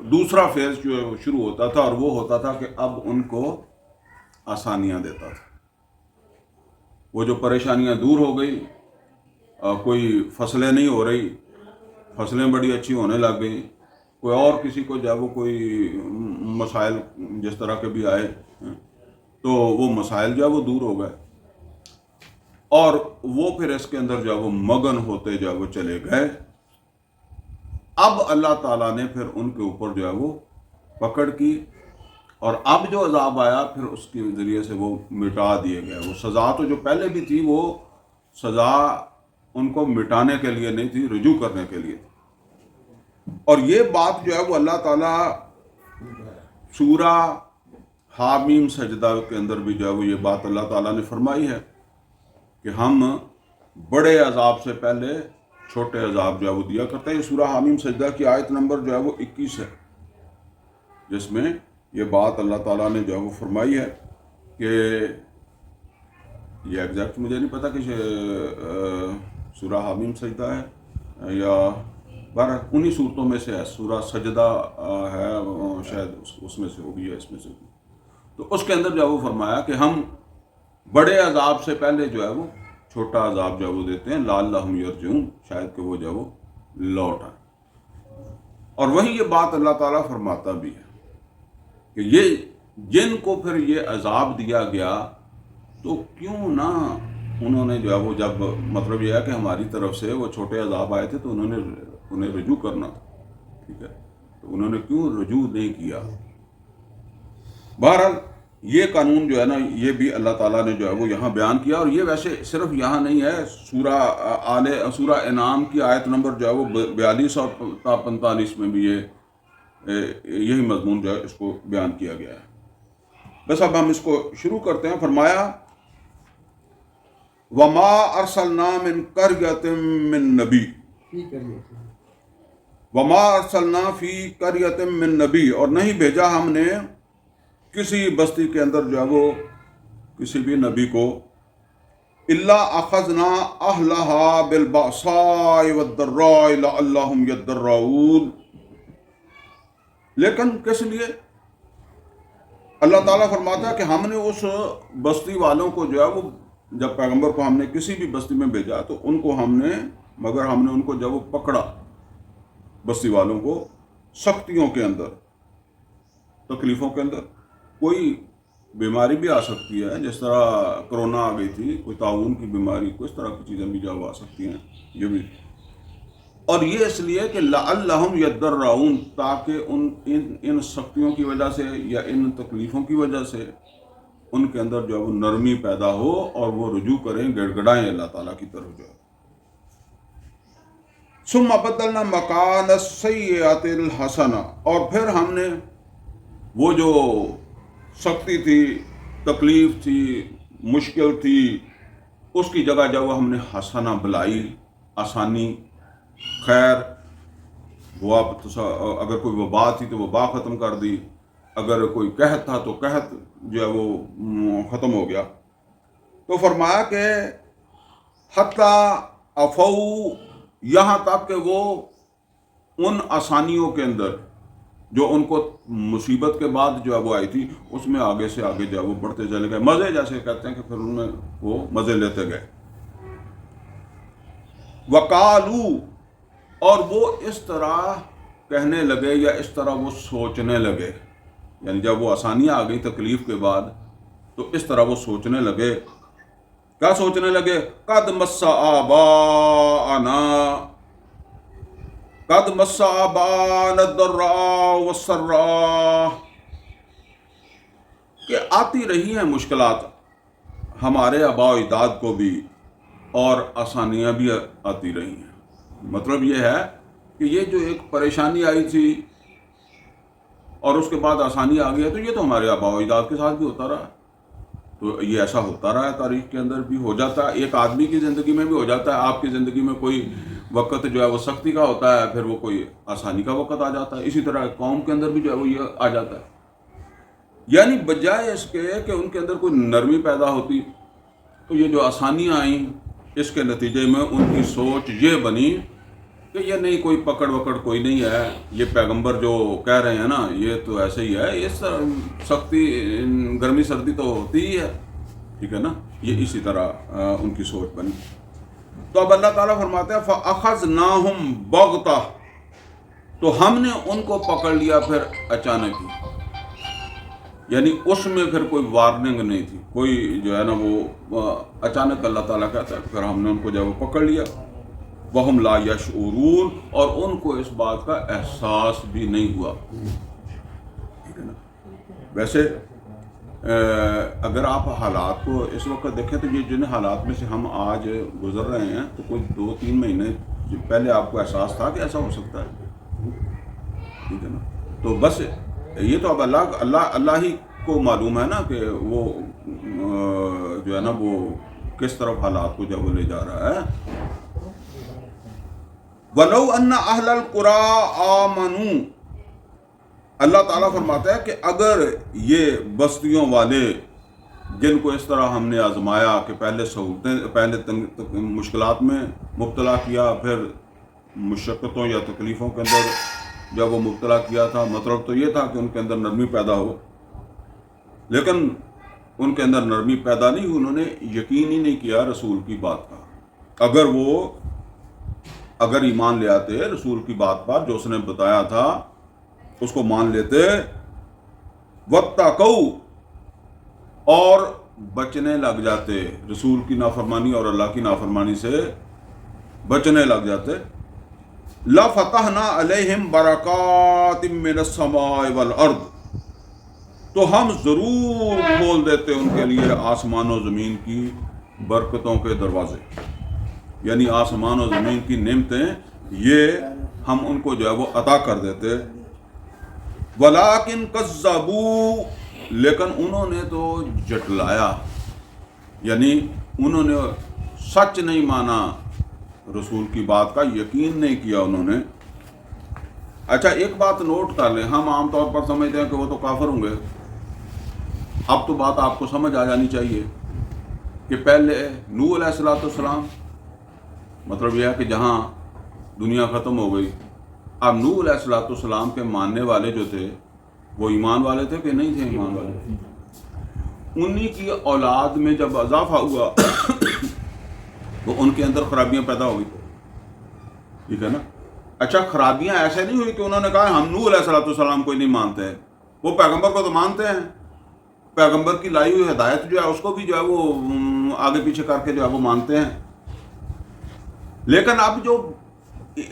دوسرا فیز جو ہے وہ شروع ہوتا تھا، اور وہ ہوتا تھا کہ اب ان کو آسانیاں دیتا تھا. وہ جو پریشانیاں دور ہو گئی، کوئی فصلیں نہیں ہو رہی، فصلیں بڑی اچھی ہونے لگ گئی، کوئی اور کسی کو جو ہے وہ کوئی مسائل جس طرح کے بھی آئے تو وہ مسائل جو ہے وہ دور ہو گئے، اور وہ پھر اس کے اندر جو ہے وہ مگن ہوتے جو ہے وہ چلے گئے. اب اللہ تعالیٰ نے پھر ان کے اوپر جو ہے وہ پکڑ کی، اور اب جو عذاب آیا پھر اس کے ذریعے سے وہ مٹا دیے گئے. وہ سزا تو جو پہلے بھی تھی، وہ سزا ان کو مٹانے کے لیے نہیں تھی، رجوع کرنے کے لیے تھی. اور یہ بات جو ہے وہ اللہ تعالیٰ سورہ حامیم سجدہ کے اندر بھی جو ہے وہ یہ بات اللہ تعالیٰ نے فرمائی ہے کہ ہم بڑے عذاب سے پہلے چھوٹے عذاب جو ہے وہ دیا کرتے ہیں. یہ سورہ حامیم سجدہ کی آیت نمبر جو ہے وہ 21 ہے، جس میں یہ بات اللہ تعالیٰ نے جو ہے وہ فرمائی ہے کہ یہ ایگزیکٹ مجھے نہیں پتا کہ سورہ حامیم سجدہ ہے یا بارہ انہی صورتوں میں سے ہے. سورہ سجدہ ہے شاید اس میں سے ہوگی یا اس میں سے ہوگی. تو اس کے اندر جو ہے وہ فرمایا کہ ہم بڑے عذاب سے پہلے جو ہے وہ چھوٹا عذاب جو ہے وہ دیتے ہیں، لعلہم یرجعون، شاید کہ وہ جو ہے وہ لوٹ آئے. اور وہیں یہ بات اللہ تعالیٰ فرماتا بھی ہے کہ یہ جن کو پھر یہ عذاب دیا گیا تو کیوں نہ انہوں نے جو ہے وہ، جب مطلب یہ ہے کہ ہماری طرف سے وہ چھوٹے عذاب آئے تھے تو انہیں رجوع کرنا تھا، ٹھیک ہے، تو انہوں نے کیوں رجوع نہیں کیا. بہرحال یہ قانون جو ہے نا، یہ بھی اللہ تعالیٰ نے جو ہے وہ یہاں بیان کیا. اور یہ ویسے صرف یہاں نہیں ہے، سورہ انعام کی آیت نمبر جو ہے وہ 42 اور 45 میں بھی یہی مضمون جو ہے اس کو بیان کیا گیا ہے. بس اب ہم اس کو شروع کرتے ہیں. فرمایا وما ارسلنا من قرية من نبی، وما ارسلنا فی قرية من نبی، اور نہیں بھیجا ہم نے کسی بستی کے اندر جو ہے وہ کسی بھی نبی کو، الا اخذنا اہلها بالبأساء والضراء لعلهم يضرعون، لیکن کس لیے؟ اللہ تعالیٰ فرماتا ہے کہ ہم نے اس بستی والوں کو جو ہے وہ، جب پیغمبر کو ہم نے کسی بھی بستی میں بھیجا تو ان کو ہم نے ان کو جب وہ پکڑا، بستی والوں کو سختیوں کے اندر، تکلیفوں کے اندر. کوئی بیماری بھی آ سکتی ہے، جس طرح کرونا آ گئی تھی، کوئی طاعون کی بیماری، کوئی اس طرح کی چیزیں بھی جو آ سکتی ہیں، یہ بھی. اور یہ اس لیے کہ لعلہم یضرعون، تاکہ ان سختیوں کی وجہ سے یا ان تکلیفوں کی وجہ سے ان کے اندر جو ہے وہ نرمی پیدا ہو اور وہ رجوع کریں، گڑ گڑائیں اللہ تعالیٰ کی طرف جو ہے. ثم بدلنا مکان السیئۃ الحسنہ، اور پھر ہم نے وہ جو سختی تھی، تکلیف تھی، مشکل تھی، اس کی جگہ جو ہم نے حسنہ، بلائی، آسانی، خیر. وہ اگر کوئی وبا تھی تو وبا ختم کر دی، اگر کوئی قحط تھا تو قحط جو ہے وہ ختم ہو گیا. تو فرمایا کہ حتیٰ عفو، یہاں تک کہ وہ ان آسانیوں کے اندر جو ان کو مصیبت کے بعد جو ہے وہ آئی تھی، اس میں آگے سے آگے جو ہے وہ بڑھتے چلے گئے. مزے جیسے کہتے ہیں کہ پھر ان میں وہ مزے لیتے گئے. وقالو، اور وہ اس طرح کہنے لگے یا اس طرح وہ سوچنے لگے، یعنی جب وہ آسانیاں آ گئی تکلیف کے بعد تو اس طرح وہ سوچنے لگے. کیا سوچنے لگے؟ قد مس آباءنا، قد مس آباءنا الضراء والسراء، کہ آتی رہی ہیں مشکلات ہمارے آباء و اجداد کو بھی، اور آسانیاں بھی آتی رہی ہیں. مطلب یہ ہے کہ یہ جو ایک پریشانی آئی تھی اور اس کے بعد آسانی آ گئی ہے، تو یہ تو ہمارے آباء و اجداد کے ساتھ بھی ہوتا رہا. تو یہ ایسا ہوتا رہا ہے، تاریخ کے اندر بھی ہو جاتا ہے، ایک آدمی کی زندگی میں بھی ہو جاتا ہے. آپ کی زندگی میں کوئی وقت جو ہے وہ سختی کا ہوتا ہے، پھر وہ کوئی آسانی کا وقت آ جاتا ہے. اسی طرح قوم کے اندر بھی جو ہے وہ یہ آ جاتا ہے. یعنی بجائے اس کے کہ ان کے اندر کوئی نرمی پیدا ہوتی، تو یہ جو آسانیاں آئیں، اس کے نتیجے میں ان کی سوچ یہ بنی کہ یہ نہیں کوئی پکڑ وکڑ کوئی نہیں ہے، یہ پیغمبر جو کہہ رہے ہیں نا یہ تو ایسے ہی ہے، یہ سختی گرمی سردی تو ہوتی ہی ہے، ٹھیک ہے نا، یہ اسی طرح ان کی سوچ بنی۔ تو اب اللہ تعالیٰ فرماتے ہیں فَأَخَذْنَاهُمْ بَغْتَةً، تو ہم نے ان کو پکڑ لیا پھر اچانک ہی، یعنی اس میں پھر کوئی وارننگ نہیں تھی، کوئی جو ہے نا وہ اچانک اللہ تعالیٰ کہتا ہے پھر ہم نے ان کو جو ہے وہ پکڑ لیا، وَهُمْ لَا يَشْعُرُونَ، اور ان کو اس بات کا احساس بھی نہیں ہوا، ٹھیک ہے نا۔ ویسے اگر آپ حالات کو اس وقت دیکھیں تو یہ جن حالات میں سے ہم آج گزر رہے ہیں تو کوئی 2-3 مہینے پہلے آپ کو احساس تھا کہ ایسا ہو سکتا ہے، ٹھیک ہے نا۔ تو بس یہ تو اب اللہ ہی کو معلوم ہے نا کہ وہ جو ہے نا وہ کس طرف حالات کو جب وہ لے جا رہا ہے۔ وَلَوْ أَنَّ أَهْلَ الْقُرَىٰ آمَنُوا، اللہ تعالیٰ فرماتا ہے کہ اگر یہ بستیوں والے جن کو اس طرح ہم نے آزمایا کہ پہلے مشکلات میں مبتلا کیا، پھر مشقتوں یا تکلیفوں کے اندر جب وہ مبتلا کیا تھا، مطلب تو یہ تھا کہ ان کے اندر نرمی پیدا ہو، لیکن ان کے اندر نرمی پیدا نہیں ہوئی، انہوں نے یقین ہی نہیں کیا رسول کی بات کا۔ اگر ایمان لے آتے رسول کی بات پر جو اس نے بتایا تھا اس کو مان لیتے، وَاتَّقَوْا، اور بچنے لگ جاتے رسول کی نافرمانی اور اللہ کی نافرمانی سے بچنے لگ جاتے، لَفَتَحْنَا عَلَيْهِمْ بَرَكَاتٍ مِّنَ السَّمَاءِ وَالْأَرْضِ، تو ہم ضرور کھول دیتے ان کے لیے آسمان و زمین کی برکتوں کے دروازے، یعنی آسمان و زمین کی نعمتیں یہ ہم ان کو جو ہے وہ عطا کر دیتے۔ وَلَٰكِن كَذَّبُوا، لیکن انہوں نے تو جھٹلایا، یعنی انہوں نے سچ نہیں مانا رسول کی بات کا، یقین نہیں کیا انہوں نے۔ اچھا ایک بات نوٹ کر لیں، ہم عام طور پر سمجھتے ہیں کہ وہ تو کافر ہوں گے، اب تو بات آپ کو سمجھ آ جانی چاہیے کہ پہلے نوح علیہ السلام، مطلب یہ ہے کہ جہاں دنیا ختم ہو گئی، اب نوح علیہ السلام کے ماننے والے جو تھے وہ ایمان والے تھے کہ نہیں تھے ایمان والے؟ انہی کی اولاد میں جب اضافہ ہوا تو ان کے اندر خرابیاں پیدا ہو گئی، ٹھیک ہے نا۔ اچھا خرابیاں ایسے نہیں ہوئی کہ انہوں نے کہا ہم نوح علیہ السلام کو ہی نہیں مانتے ہیں، وہ پیغمبر کو تو مانتے ہیں، پیغمبر کی لائی ہوئی ہدایت جو ہے اس کو بھی جو ہے وہ آگے پیچھے کر کے جو ہے وہ مانتے ہیں، لیکن اب جو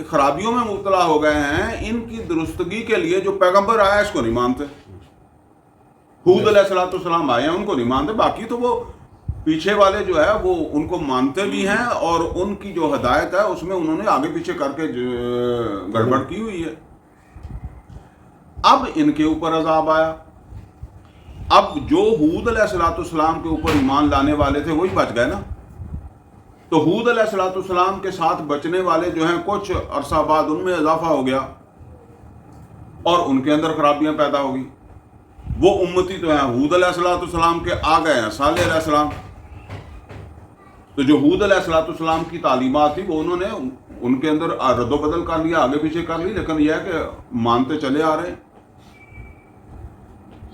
خرابیوں میں مبتلا ہو گئے ہیں ان کی درستگی کے لیے جو پیغمبر آیا اس کو نہیں مانتے، ہود علیہ السلام آئے ہیں ان کو نہیں مانتے، باقی تو وہ پیچھے والے جو ہے وہ ان کو مانتے بھی ہیں اور ان کی جو ہدایت ہے اس میں انہوں نے آگے پیچھے کر کے گڑبڑ کی ہوئی ہے۔ اب ان کے اوپر عذاب آیا، اب جو ہود علیہ السلام کے اوپر ایمان لانے والے تھے وہی بچ گئے نا، تو ہود علیہ السلام کے ساتھ بچنے والے جو ہیں کچھ عرصہ بعد ان میں اضافہ ہو گیا اور ان کے اندر خرابیاں پیدا ہو گئی، وہ امتی تو ہیں ہود علیہ السلام کے آ گئے ہیں صالح علیہ السلام، تو جو ہود علیہ السلام کی تعلیمات تھی وہ انہوں نے ان کے اندر رد و بدل کر لیا، آگے پیچھے کر لی، لیکن یہ ہے کہ مانتے چلے آ رہے ہیں۔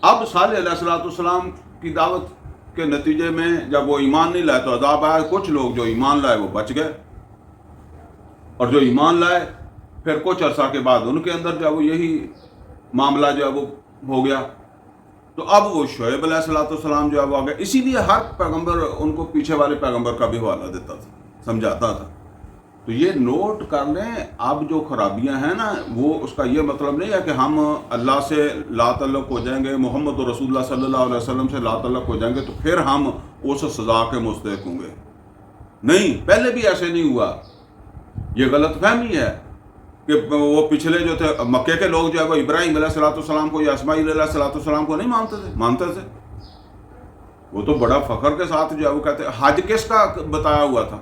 اب صالح علیہ السلام کی دعوت کے نتیجے میں جب وہ ایمان نہیں لائے تو عذاب آیا، کچھ لوگ جو ایمان لائے وہ بچ گئے، اور جو ایمان لائے پھر کچھ عرصہ کے بعد ان کے اندر جو ہے وہ یہی معاملہ جو ہے وہ ہو گیا، تو اب وہ شعیب علیہ السلام جو ہے وہ آگے، اسی لیے ہر پیغمبر ان کو پیچھے والے پیغمبر کا بھی حوالہ دیتا تھا، سمجھاتا تھا۔ تو یہ نوٹ کر لیں، اب جو خرابیاں ہیں نا وہ اس کا یہ مطلب نہیں ہے کہ ہم اللہ سے لا تعلق ہو جائیں گے، محمد رسول اللہ صلی اللہ علیہ وسلم سے لا تعلق ہو جائیں گے تو پھر ہم اس سزا کے مستحق ہوں گے، نہیں، پہلے بھی ایسے نہیں ہوا، یہ غلط فہمی ہے کہ وہ پچھلے جو تھے مکے کے لوگ جو ہے وہ ابراہیم علیہ السلام کو یا اسماعیل علیہ السلام کو نہیں مانتے تھے، وہ تو بڑا فخر کے ساتھ جو ہے وہ کہتے، حج کس کا بتایا ہوا تھا؟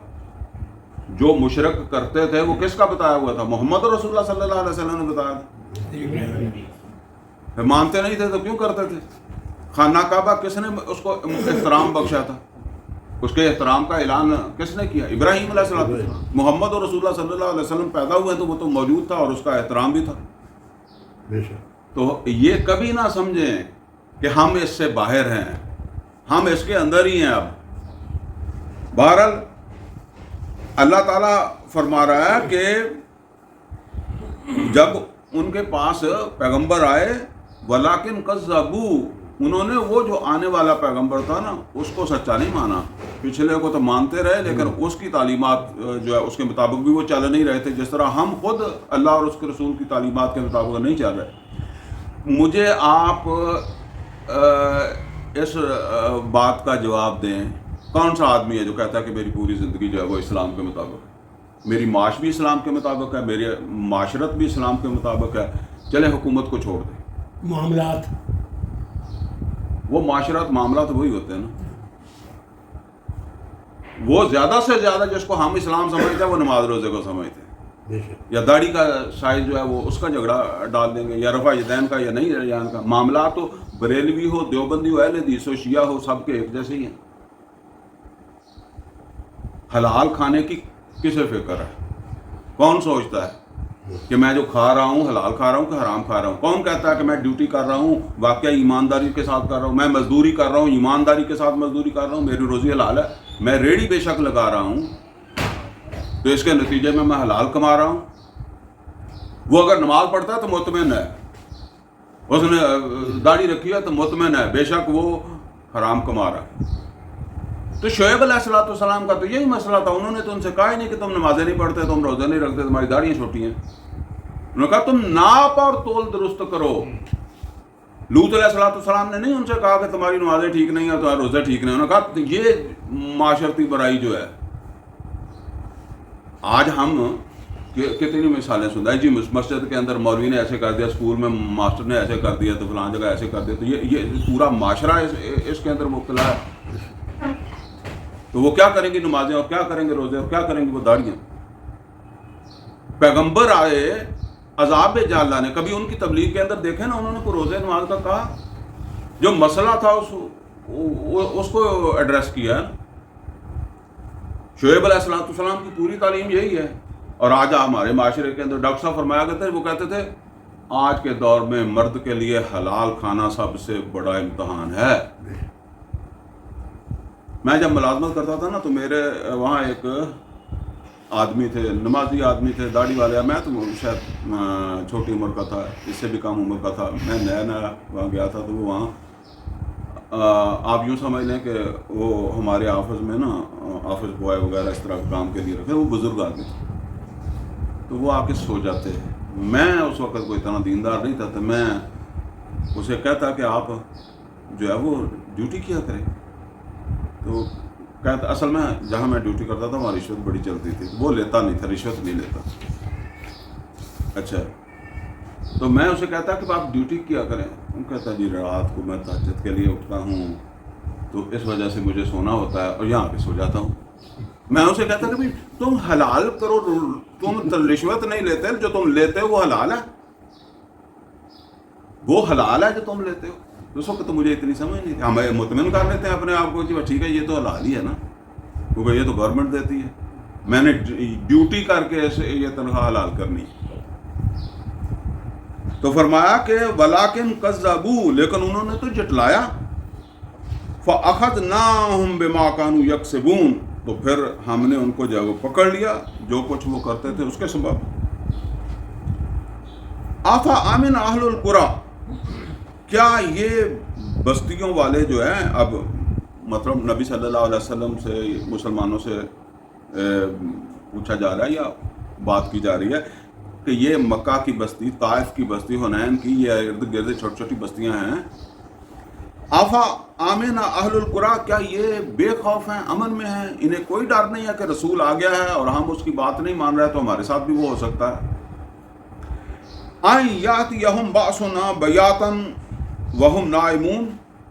جو مشرک کرتے تھے وہ کس کا بتایا ہوا تھا؟ محمد رسول اللہ صلی اللہ علیہ وسلم نے بتایا تھا، پھر مانتے نہیں تھے تو کیوں کرتے تھے؟ خانہ کعبہ کس نے اس کو احترام بخشا تھا؟ اس کے احترام کا اعلان کس نے کیا؟ ابراہیم علیہ السلام. محمد اور رسول اللہ صلی اللہ علیہ وسلم پیدا ہوئے تو وہ تو موجود تھا اور اس کا احترام بھی تھا. تو یہ کبھی نہ سمجھیں کہ ہم اس سے باہر ہیں، ہم اس کے اندر ہی ہیں. اب بہرحال اللہ تعالیٰ فرما رہا ہے کہ جب ان کے پاس پیغمبر آئے وَلَٰكِنْ كَذَّبُوا، انہوں نے وہ جو آنے والا پیغمبر تھا نا اس کو سچا نہیں مانا. پچھلے کو تو مانتے رہے لیکن اس کی تعلیمات جو ہے اس کے مطابق بھی وہ چل نہیں رہے تھے، جس طرح ہم خود اللہ اور اس کے رسول کی تعلیمات کے مطابق نہیں چل رہے. مجھے آپ اس بات کا جواب دیں، کون سا آدمی ہے جو کہتا ہے کہ میری پوری زندگی جو ہے وہ اسلام کے مطابق ہے، میری معاش بھی اسلام کے مطابق ہے، میری معاشرت بھی اسلام کے مطابق ہے. چلے حکومت کو چھوڑ دیں، معاملات، وہ معاملات وہی ہوتے ہیں نا. وہ زیادہ سے زیادہ جس کو ہم اسلام سمجھتے ہیں وہ نماز روزے کو سمجھتے ہیں، یا داڑھی کا سائز جو ہے وہ اس کا جھگڑا ڈال دیں گے، یا رفع یدین کا یا نہیں یدین کا. معاملات تو بریلوی ہو، دیوبندی ہو، اہل حدیث ہو، شیعہ ہو، سب کے ایک جیسے ہی ہیں. حلال کھانے کی کسے فکر ہے؟ کون سوچتا ہے کہ میں جو کھا رہا ہوں حلال کھا رہا ہوں کہ حرام کھا رہا ہوں؟ کون کہتا ہے کہ میں ڈیوٹی کر رہا ہوں واقعہ ایمانداری کے ساتھ کر رہا ہوں، میں مزدوری کر رہا ہوں ایمانداری کے ساتھ مزدوری کر رہا ہوں، میری روزی حلال ہے، میں ریڑھی بے شک لگا رہا ہوں تو اس کے نتیجے میں حلال کما رہا ہوں. وہ اگر نماز پڑھتا ہے تو مطمئن ہے، اس نے داڑھی رکھی ہے تو مطمئن ہے بے شک وہ حرام کما رہا ہے. تو شعیب علیہ السلام کا تو یہی مسئلہ تھا. انہوں نے تو ان سے کہا ہی نہیں کہ تم نمازیں نہیں پڑھتے، تم روزے نہیں رکھتے، تمہاری داڑیاں چھوٹی ہیں. انہوں نے کہا تم ناپ اور تول درست کرو. لوط علیہ السلام نے نہیں ان سے کہا کہ تمہاری نمازیں ٹھیک نہیں ہیں، تمہارے روزے ٹھیک نہیں. انہوں نے کہا یہ معاشرتی برائی جو ہے. آج ہم کتنی مثالیں سنتے ہیں، جی مسجد کے اندر مولوی نے ایسے کر دیا، اسکول میں ماسٹر نے ایسے کر دیا، تو فلاں جگہ ایسے کر دیا. تو یہ پورا معاشرہ اس کے اندر مبتلا ہے. تو وہ کیا کریں گی نمازیں، اور کیا کریں گے روزے، اور کیا کریں گے وہ داڑیاں؟ پیغمبر آئے عذاب جال لانے، کبھی ان کی تبلیغ کے اندر دیکھیں نا انہوں نے کوئی روزے نماز کا کہا؟ جو مسئلہ تھا اس کو ایڈریس کیا ہے. شعیب علیہ السلام کی پوری تعلیم یہی ہے. اور آج ہمارے معاشرے کے اندر ڈاکٹر صاحب فرمایا کرتے تھے، وہ کہتے تھے آج کے دور میں مرد کے لیے حلال کھانا سب سے بڑا امتحان ہے. میں جب ملازمت کرتا تھا نا تو میرے وہاں ایک آدمی تھے، نمازی آدمی تھے، داڑھی والے. میں تو شاید چھوٹی عمر کا تھا، اس سے بھی کم عمر کا تھا. میں نیا وہاں گیا تھا. تو وہ وہاں آپ یوں سمجھ لیں کہ وہ ہمارے آفس میں نا آفس بوائے وغیرہ اس طرح کام کے لیے رکھے. وہ بزرگ آدمی تھے تو وہ آ کے سو جاتے. میں اس وقت کوئی اتنا دیندار نہیں تھا تو میں اسے کہتا کہ آپ جو ہے وہ ڈیوٹی کیا کریں. تو کہتا اصل میں جہاں میں ڈیوٹی کرتا تھا وہاں رشوت بڑی چلتی تھی. وہ لیتا نہیں تھا، رشوت نہیں لیتا. اچھا، تو میں اسے کہتا کہ آپ ڈیوٹی کیا کریں. وہ کہتا جی رات کو میں تہجد کے لیے اٹھتا ہوں تو اس وجہ سے مجھے سونا ہوتا ہے اور یہاں پہ سو جاتا ہوں. میں اسے کہتا کہ بھائی تم حلال کرو، تم رشوت نہیں لیتے، جو تم لیتے ہو وہ حلال ہے، وہ حلال ہے جو تم لیتے ہو. اس وقت تو مجھے اتنی سمجھ نہیں تھی. ہم مطمئن کر لیتے ہیں اپنے آپ کو کہ ٹھیک ہے یہ تو حلال ہی ہے نا، کیونکہ یہ تو گورنمنٹ دیتی ہے، میں نے ڈیوٹی کر کے یہ تنخواہ حلال کرنی. تو فرمایا کہ وَلَٰكِنْ كَذَّبُوا، لیکن انہوں نے تو جھٹلایا. فَأَخَذْنَاهُمْ بِمَا كَانُوا يَكْسِبُونَ، تو پھر ہم نے ان کو جو وہ پکڑ لیا جو کچھ وہ کرتے تھے اس کے سبب. أَفَأَمِنَ أَهْلُ الْقُرَىٰ، کیا یہ بستیوں والے جو ہیں، اب مطلب نبی صلی اللہ علیہ وسلم سے مسلمانوں سے پوچھا جا رہا ہے یا بات کی جا رہی ہے کہ یہ مکہ کی بستی، طائف کی بستی، حنین کی، یہ ارد گرد چھوٹی چھوٹی بستیاں ہیں. آفا آمن اہل القرا، کیا یہ بے خوف ہیں، امن میں ہیں، انہیں کوئی ڈر نہیں ہے کہ رسول آ گیا ہے اور ہم اس کی بات نہیں مان رہے تو ہمارے ساتھ بھی وہ ہو سکتا ہے. آئیں یاتیہم باسنا بیاتن وہم نائمون،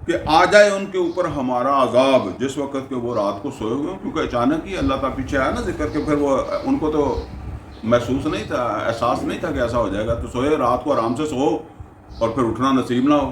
کہ آ جائے ان کے اوپر ہمارا عذاب جس وقت کہ وہ رات کو سوئے ہوئے. کیونکہ اچانک ہی اللہ کا پیچھے آیا نا ذکر کے، پھر وہ ان کو تو محسوس نہیں تھا، احساس نہیں تھا کہ ایسا ہو جائے گا. تو سوئے، رات کو آرام سے سو اور پھر اٹھنا نصیب نہ ہو.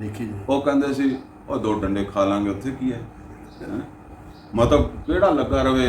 دیکھی جی ਉਹ ਕਹਿੰਦੇ ਸੀ ਉਹ 2 ਡੰਡੇ ਖਾ ਲਾਂਗੇ, ਉੱਥੇ ਕੀ ਹੈ। ਮਤਲਬ ਕਿਹੜਾ ਲੱਗਾ ਰਵੇ,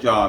4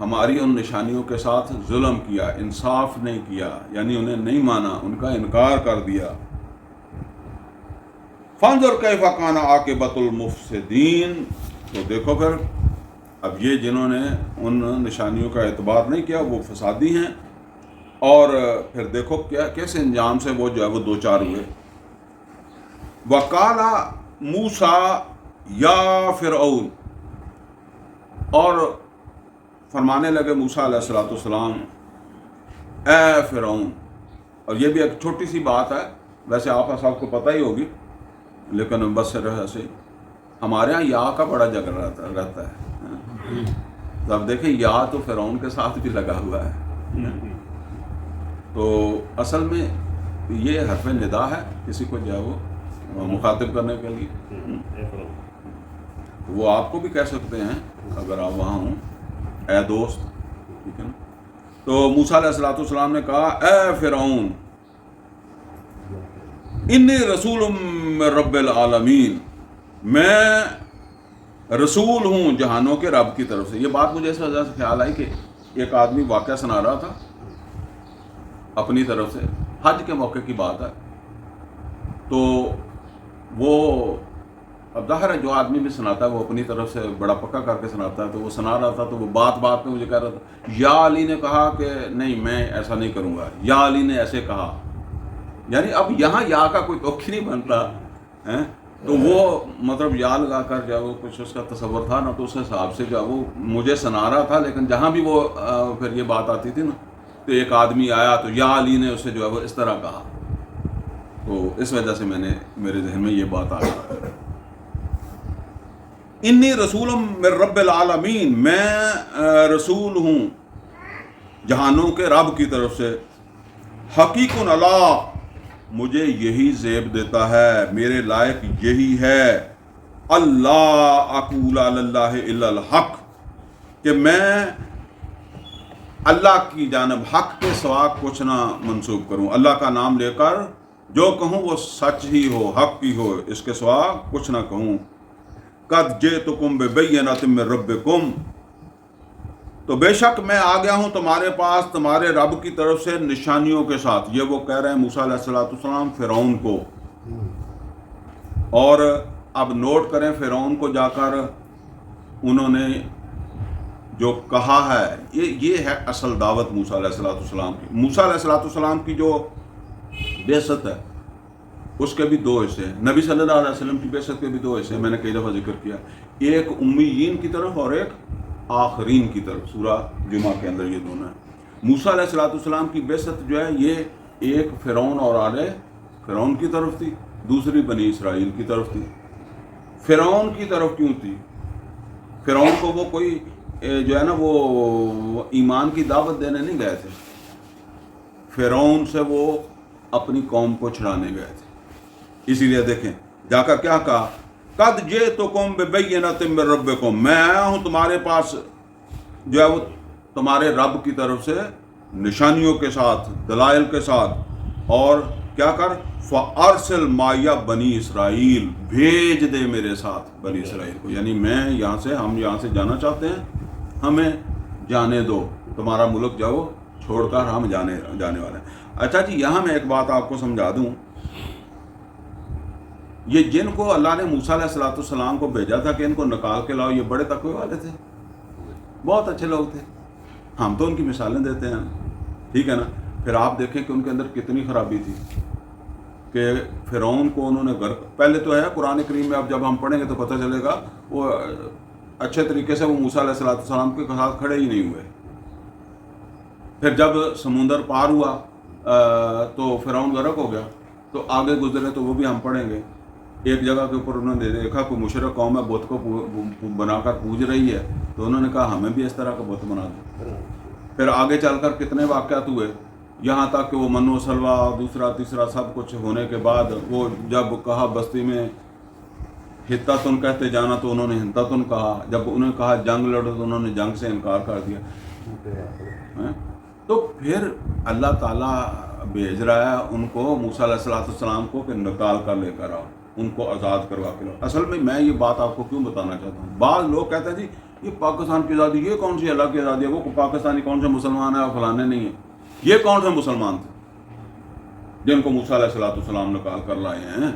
ہماری ان نشانیوں کے ساتھ ظلم کیا، انصاف نہیں کیا، یعنی انہیں نہیں مانا، ان کا انکار کر دیا۔ فانظر کیف کان عاقبۃ المفسدین، تو دیکھو پھر اب یہ جنہوں نے ان نشانیوں کا اعتبار نہیں کیا وہ فسادی ہیں، اور پھر دیکھو کیسے انجام سے وہ جو ہے وہ دو چار ہوئے۔ وقال موسیٰ یا فرعون، اور فرمانے لگے موسیٰ علیہ الصلوۃ والسلام اے فرعون۔ اور یہ بھی ایک چھوٹی سی بات ہے، ویسے آپ سب کو پتہ ہی ہوگی، لیکن بس ایسے ہمارے ہاں یا کا بڑا جگہ رہتا ہے۔ تو اب دیکھیں یا تو فرعون کے ساتھ بھی لگا ہوا ہے، تو اصل میں یہ حرف ندا ہے کسی کو جو ہے وہ مخاطب کرنے کے لیے۔ وہ آپ کو بھی کہہ سکتے ہیں اگر آپ وہاں ہوں، اے دوست، ٹھیک ہے نا۔ تو موسیٰ علیہ الصلوۃ والسلام نے کہا اے فرعون انی رسول من رب العالمین، میں رسول ہوں جہانوں کے رب کی طرف سے۔ یہ بات مجھے اس وجہ سے خیال آئی کہ ایک آدمی واقعہ سنا رہا تھا اپنی طرف سے، حج کے موقع کی بات ہے، تو وہ اب ظاہر ہے جو آدمی بھی سناتا ہے وہ اپنی طرف سے بڑا پکا کر کے سناتا ہے، تو وہ سنا رہا تھا، تو وہ بات بات میں مجھے کہہ رہا تھا یا علی نے کہا کہ نہیں میں ایسا نہیں کروں گا، یا علی نے ایسے کہا، یعنی اب یہاں یا کا کوئی توقع نہیں بنتا ہے، تو وہ مطلب یا لگا کر جو وہ کچھ اس کا تصور تھا نا، تو اس حساب سے جو وہ مجھے سنا رہا تھا، لیکن جہاں بھی وہ پھر یہ بات آتی تھی نا تو ایک آدمی آیا تو یا علی نے اسے جو ہے وہ اس طرح کہا، تو اس وجہ سے میرے ذہن میں یہ بات آ گئی۔ انی رسول من رب العالمین، میں رسول ہوں جہانوں کے رب کی طرف سے، حقیق اللہ، مجھے یہی زیب دیتا ہے، میرے لائق یہی ہے، اللہ اقول علی اللہ الا الحق، کہ میں اللہ کی جانب حق کے سوا کچھ نہ منسوب کروں، اللہ کا نام لے کر جو کہوں وہ سچ ہی ہو، حق ہی ہو، اس کے سوا کچھ نہ کہوں۔ قد جئتکم ببینۃ من ربکم، تو بے شک میں آ گیا ہوں تمہارے پاس تمہارے رب کی طرف سے نشانیوں کے ساتھ۔ یہ وہ کہہ رہے ہیں موسیٰ علیہ الصلوۃ والسلام فرعون کو، اور اب نوٹ کریں فرعون کو جا کر انہوں نے جو کہا ہے، یہ ہے اصل دعوت موسیٰ علیہ الصلوۃ والسلام کی۔ موسیٰ علیہ الصلوۃ والسلام کی جو بعثت ہے اس کے بھی دو حصے ہیں، نبی صلی اللہ علیہ وسلم کی بعثت کے بھی دو حصے ہیں، میں نے کئی دفعہ ذکر کیا، ایک امیین کی طرف اور ایک آخرین کی طرف، سورہ جمعہ کے اندر یہ دونوں ہیں۔ موسیٰ علیہ الصلوۃ والسلام کی بعثت جو ہے یہ ایک فرعون اور آل فرعون کی طرف تھی، دوسری بنی اسرائیل کی طرف تھی۔ فرعون کی طرف کیوں تھی؟ فرعون کو وہ کوئی جو ہے نا وہ ایمان کی دعوت دینے نہیں گئے تھے، فرعون سے وہ اپنی قوم کو چھڑانے گئے تھے۔ اسی لیے دیکھیں جا کر کیا کہا، قد جئتکم ببینۃ من ربکم، میں آیا ہوں تمہارے پاس جو ہے وہ تمہارے رب کی طرف سے نشانیوں کے ساتھ، دلائل کے ساتھ، اور کیا کر فارسل معی بنی اسرائیل، بھیج دے میرے ساتھ بنی اسرائیل کو، یعنی ہم یہاں سے جانا چاہتے ہیں، ہمیں جانے دو، تمہارا ملک جاؤ چھوڑ کر ہم جانے والے ہیں۔ اچھا جی، یہاں میں ایک بات آپ کو سمجھا دوں، یہ جن کو اللہ نے موسیٰ علیہ الصلوۃ والسلام کو بھیجا تھا کہ ان کو نکال کے لاؤ، یہ بڑے تقوی والے تھے، بہت اچھے لوگ تھے، ہم تو ان کی مثالیں دیتے ہیں، ٹھیک ہے نا۔ پھر آپ دیکھیں کہ ان کے اندر کتنی خرابی تھی کہ فرعون کو انہوں نے پہلے تو ہے قرآن کریم میں، اب جب ہم پڑھیں گے تو پتہ چلے گا وہ اچھے طریقے سے وہ موسیٰ علیہ الصلوۃ والسلام کے ساتھ کھڑے ہی نہیں ہوئے۔ پھر جب سمندر پار ہوا تو فرعون غرق ہو گیا، تو آگے گزرے تو وہ بھی ہم پڑھیں گے۔ ایک جگہ کے اوپر انہوں نے دیکھا کوئی مشرک قوم ہے بت کو بنا کر پوج رہی ہے، تو انہوں نے کہا ہمیں بھی اس طرح کا بت بنا دو۔ پھر آگے چل کر کتنے واقعات ہوئے، یہاں تک کہ وہ من و سلوہ دوسرا تیسرا سب کچھ ہونے کے بعد وہ جب کہا بستی میں حطتن کہتے جانا تو انہوں نے حنطتن کہا، جب انہوں نے کہا جنگ لڑو تو انہوں نے جنگ سے انکار کر دیا۔ تو پھر اللہ تعالیٰ بھیج رہا ہے ان کو، موسیٰ علیہ الصلوۃ والسلام کو، کہ نکال کر لے کر آؤ، ان کو آزاد کروا کے لاؤ۔ اصل میں یہ بات آپ کو کیوں بتانا چاہتا ہوں، بعض لوگ کہتے ہیں جی یہ پاکستان کی آزادی، یہ کون سی اللہ کی آزادی ہے؟ وہ پاکستانی کون سے مسلمان ہیں اور فلانے نہیں ہیں؟ یہ کون سے مسلمان تھے جن کو موسیٰ علیہ السلام نکال کر لائے ہیں؟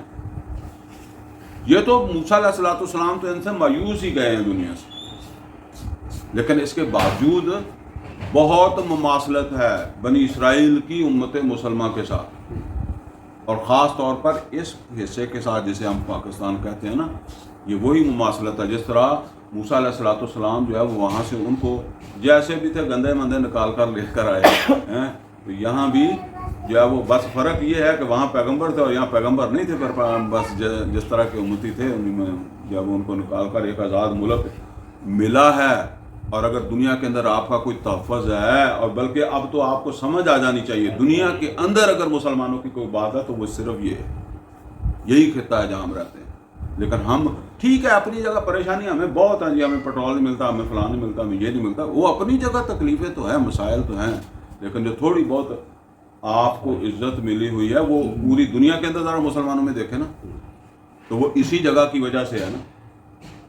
یہ تو موسیٰ علیہ السلام تو ان سے مایوس ہی گئے ہیں دنیا سے، لیکن اس کے باوجود بہت مماثلت ہے بنی اسرائیل کی امت مسلمہ کے ساتھ، اور خاص طور پر اس حصے کے ساتھ جسے ہم پاکستان کہتے ہیں نا، یہ وہی مماثلت ہے جس طرح موسیٰ علیہ السلام جو ہے وہ وہاں سے ان کو جیسے بھی تھے گندے مندے نکال کر لے کر آئے ہیں، تو یہاں بھی جو ہے وہ بس فرق یہ ہے کہ وہاں پیغمبر تھے اور یہاں پیغمبر نہیں تھے، پر بس جس طرح کے امتی تھے ان میں جب ان کو نکال کر ایک آزاد ملک ملا ہے۔ اور اگر دنیا کے اندر آپ کا کوئی تحفظ ہے، اور بلکہ اب تو آپ کو سمجھ آ جانی چاہیے، دنیا کے اندر اگر مسلمانوں کی کوئی بات ہے تو وہ صرف یہ ہے، یہی خطہ ہے جہاں ہم رہتے ہیں۔ لیکن ہم ٹھیک ہے اپنی جگہ پریشانی ہمیں بہت ہیں جی، ہمیں پیٹرول نہیں ملتا، ہمیں فلاں نہیں ملتا، ہمیں یہ نہیں ملتا، وہ اپنی جگہ تکلیفیں تو ہیں، مسائل تو ہیں، لیکن جو تھوڑی بہت آپ کو عزت ملی ہوئی ہے وہ پوری دنیا کے اندر ذرا مسلمانوں میں دیکھیں نا، تو وہ اسی جگہ کی وجہ سے ہے نا۔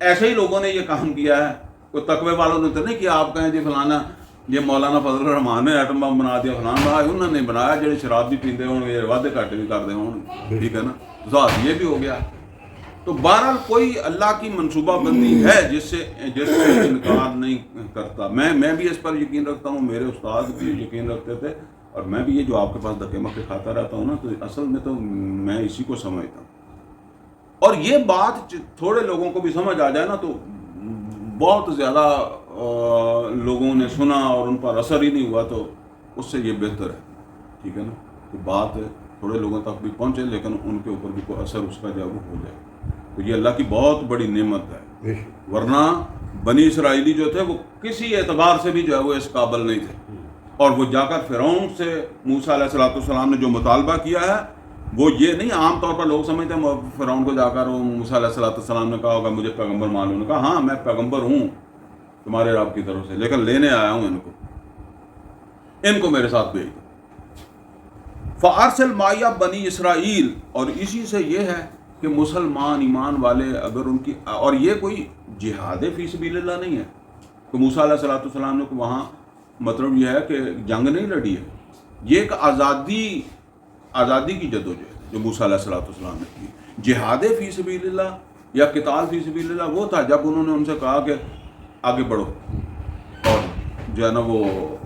ایسے ہی لوگوں نے یہ کام کیا ہے، کوئی تقوی والوں نے تو نہیں کیا آپ کہیں جی فلانا یہ مولانا فضل الرحمان نے ایٹم بم بنا دیا، فلانا بنا، انہوں نے بنایا جڑے شراب بھی پیندے ہوں گے، وعدے گھاٹے بھی کرتے ہوں گے، ٹھیک ہے نا، ذات یہ بھی ہو گیا۔ تو بہرحال کوئی اللہ کی منصوبہ بندی ہے جس سے انکار نہیں کرتا۔ میں بھی اس پر یقین رکھتا ہوں، میرے استاد بھی یقین رکھتے تھے، اور میں بھی یہ جو آپ کے پاس دھکے مکے کھاتا رہتا ہوں نا، تو اصل میں تو میں اسی کو سمجھتا ہوں۔ اور یہ بات تھوڑے لوگوں کو بھی سمجھ آ جائے نا تو بہت زیادہ لوگوں نے سنا اور ان پر اثر ہی نہیں ہوا، تو اس سے یہ بہتر ہے، ٹھیک ہے نا، کہ بات تھوڑے لوگوں تک بھی پہنچے لیکن ان کے اوپر بھی کوئی اثر اس کا جو وہ ہو جائے، تو یہ اللہ کی بہت بڑی نعمت ہے۔ ورنہ بنی اسرائیلی جو تھے وہ کسی اعتبار سے بھی جو ہے وہ اس قابل نہیں تھے، اور وہ جا کر فرعون سے موسیٰ علیہ السلام نے جو مطالبہ کیا ہے وہ یہ نہیں، عام طور پر لوگ سمجھتے ہیں فرعون کو جا کر موسیٰ علیہ السلام نے کہا ہوگا مجھے پیغمبر مان لو، نے کہا ہاں میں پیغمبر ہوں تمہارے رب کی طرف سے، لیکن لینے آیا ہوں ان کو میرے ساتھ بھیج دو۔ فَأَرْسِلْ مَعِیَ بنی اسرائیل، اور اسی سے یہ ہے کہ مسلمان ایمان والے اگر ان کی، اور یہ کوئی جہاد فی سبیل اللہ نہیں ہے کہ موسیٰ علیہ السلام نے وہاں، مطلب یہ ہے کہ جنگ نہیں لڑی ہے، یہ ایک آزادی کی جدوجہد جو موسیٰ علیہ السلام نے کی۔ جہاد فی سبیل اللہ یا قتال فی سبیل اللہ وہ تھا جب انہوں نے ان سے کہا کہ آگے بڑھو اور جو ہے نا وہ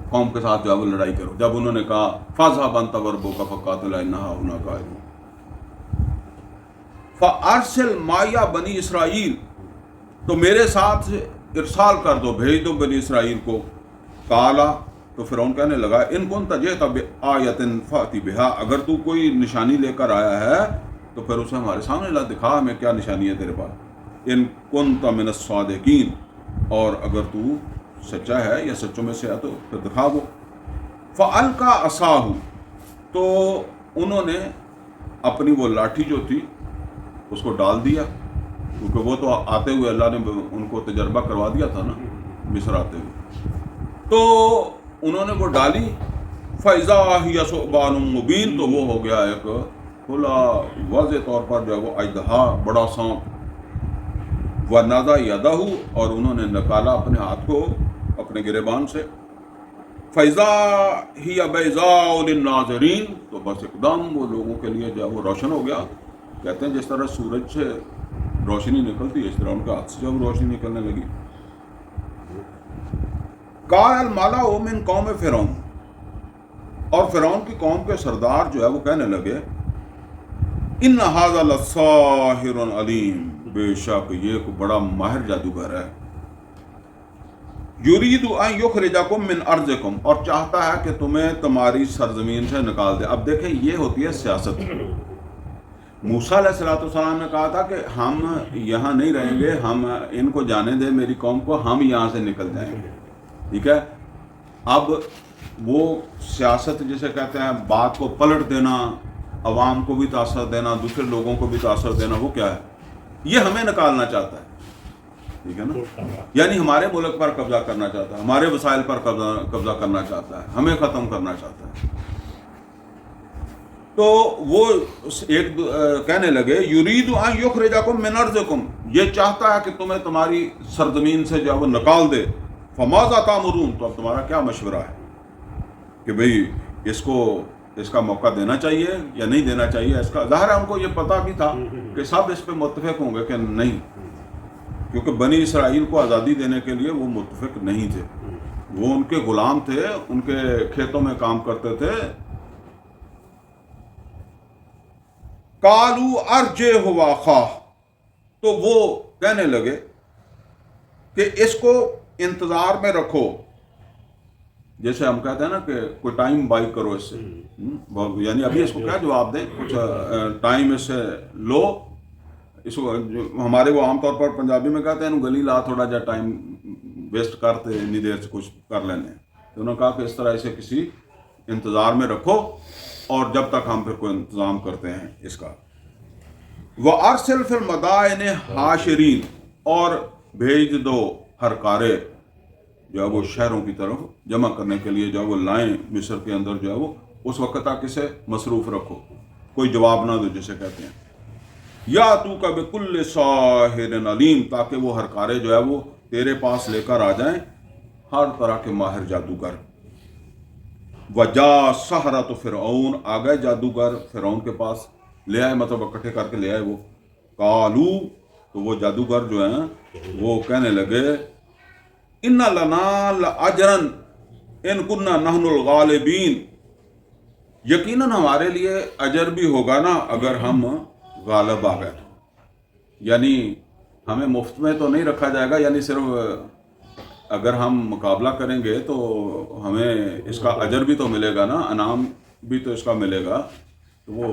قوم کے ساتھ جو ہے وہ لڑائی کرو، جب انہوں نے کہا فَاذْهَبْ أَنْتَ وَرَبُّكَ فَقَاتِلَا إِنَّا هُنَا قَاعِدُونَ۔ فَأَرْسِلْ مَعِیَ بنی اسرائیل، تو میرے ساتھ ارسال کر دو، بھیج دو بنی اسرائیل کو۔ کالا، تو فرعون کہنے لگا ان كنت جئت بآیۃ فأت بها، اگر تو کوئی نشانی لے کر آیا ہے تو پھر اسے ہمارے سامنے لا، دکھا ہمیں کیا نشانی ہے تیرے پاس۔ ان كنت من الصادقین، اور اگر تو سچا ہے یا سچوں میں سے ہے تو پھر دکھا وہ۔ فألقى عصاہ، تو انہوں نے اپنی وہ لاٹھی جو تھی اس کو ڈال دیا، کیونکہ وہ تو آتے ہوئے اللہ نے ان کو تجربہ کروا دیا تھا نا مصر آتے ہوئے، تو انہوں نے وہ ڈالی۔ فَإِذَا هِيَ ثُعْبَانٌ مُبِينٌ، تو وہ ہو گیا ایک کھلا واضح طور پر جو ہے وہ اژدہا، بڑا سانپ۔ وَنَزَعَ يَدَهُ، اور انہوں نے نکالا اپنے ہاتھ کو اپنے گریبان سے۔ فَإِذَا هِيَ بَيْضَاءُ لِلنَّاظِرِينَ، تو بس ایک دم وہ لوگوں کے لیے جو ہے وہ روشن ہو گیا۔ کہتے ہیں جس طرح سورج سے روشنی نکلتی ہے اس طرح ان کے ہاتھ سے جب روشنی نکلنے لگی۔ قال الملأ من قوم فرعون، اور فرعون کی قوم کے سردار جو ہے وہ کہنے لگے ان ھذا لساحر علیم، بے شک یہ ایک بڑا ماہر جادوگر ہے۔ یرید ان یخرجکم من ارضکم، اور چاہتا ہے کہ تمہیں تمہاری سرزمین سے نکال دے۔ اب دیکھیں یہ ہوتی ہے سیاست۔ موسیٰ علیہ السلام نے کہا تھا کہ ہم یہاں نہیں رہیں گے، ہم ان کو جانے دیں میری قوم کو، ہم یہاں سے نکل جائیں گے، ٹھیک ہے۔ اب وہ سیاست جسے کہتے ہیں بات کو پلٹ دینا، عوام کو بھی تاثر دینا، دوسرے لوگوں کو بھی تاثر دینا، وہ کیا ہے؟ یہ ہمیں نکالنا چاہتا ہے، ٹھیک ہے نا، یعنی ہمارے ملک پر قبضہ کرنا چاہتا ہے، ہمارے وسائل پر قبضہ کرنا چاہتا ہے، ہمیں ختم کرنا چاہتا ہے۔ تو وہ ایک کہنے لگے یرید ان یخرجکم من ارضکم، یہ چاہتا ہے کہ تمہیں تمہاری سرزمین سے جو ہے وہ نکال دے، فماذا تامرون، تو اب تمہارا کیا مشورہ ہے کہ بھئی اس کا موقع دینا چاہیے یا نہیں دینا چاہیے؟ اس کا ظاہر ہے ان کو یہ پتہ بھی تھا کہ سب اس پہ متفق ہوں گے کہ نہیں، کیونکہ بنی اسرائیل کو آزادی دینے کے لیے وہ متفق نہیں تھے، وہ ان کے غلام تھے، ان کے کھیتوں میں کام کرتے تھے۔ قالوا ارجعہ واخاہ، تو وہ کہنے لگے کہ اس کو انتظار میں رکھو، جیسے ہم کہتے ہیں نا کہ کوئی ٹائم بائی کرو اس سے، یعنی ابھی اس کو کیا جواب دیں، کچھ ٹائم اس سے لو، اس کو ہمارے وہ عام طور پر پنجابی میں کہتے ہیں گلی لا تھوڑا جا ٹائم ویسٹ کرتے اتنی دیر سے کچھ کر لینے، تو انہوں نے کہا کہ اس طرح اسے کسی انتظار میں رکھو اور جب تک ہم پھر کوئی انتظام کرتے ہیں اس کا۔ وَأَرْسِلْ فِي الْمَدَائِنِ حاشرین، اور بھیج دو ہر کارے جو ہے وہ شہروں کی طرف جمع کرنے کے لیے جو ہے وہ لائیں مصر کے اندر، جو ہے وہ اس وقت تک اسے مصروف رکھو، کوئی جواب نہ دو جسے کہتے ہیں، یا تو کا بکل ساحر علیم، تاکہ وہ ہر کارے جو ہے وہ تیرے پاس لے کر آ جائیں ہر طرح کے ماہر جادوگر۔ وجا سحرۃ فرعون، آ گئے جادوگر فرعون کے پاس، لے آئے مطلب اکٹھے کر کے لے آئے وہ۔ قالو، تو وہ جادوگر جو ہیں وہ کہنے لگے ان لنا لاجرا ان کننا نحن الغالبین، یقیناً ہمارے لیے اجر بھی ہوگا نا اگر ہم غالب آ گئے، یعنی ہمیں مفت میں تو نہیں رکھا جائے گا، یعنی صرف اگر ہم مقابلہ کریں گے تو ہمیں اس کا اجر بھی تو ملے گا نا، انعام بھی تو اس کا ملے گا۔ تو وہ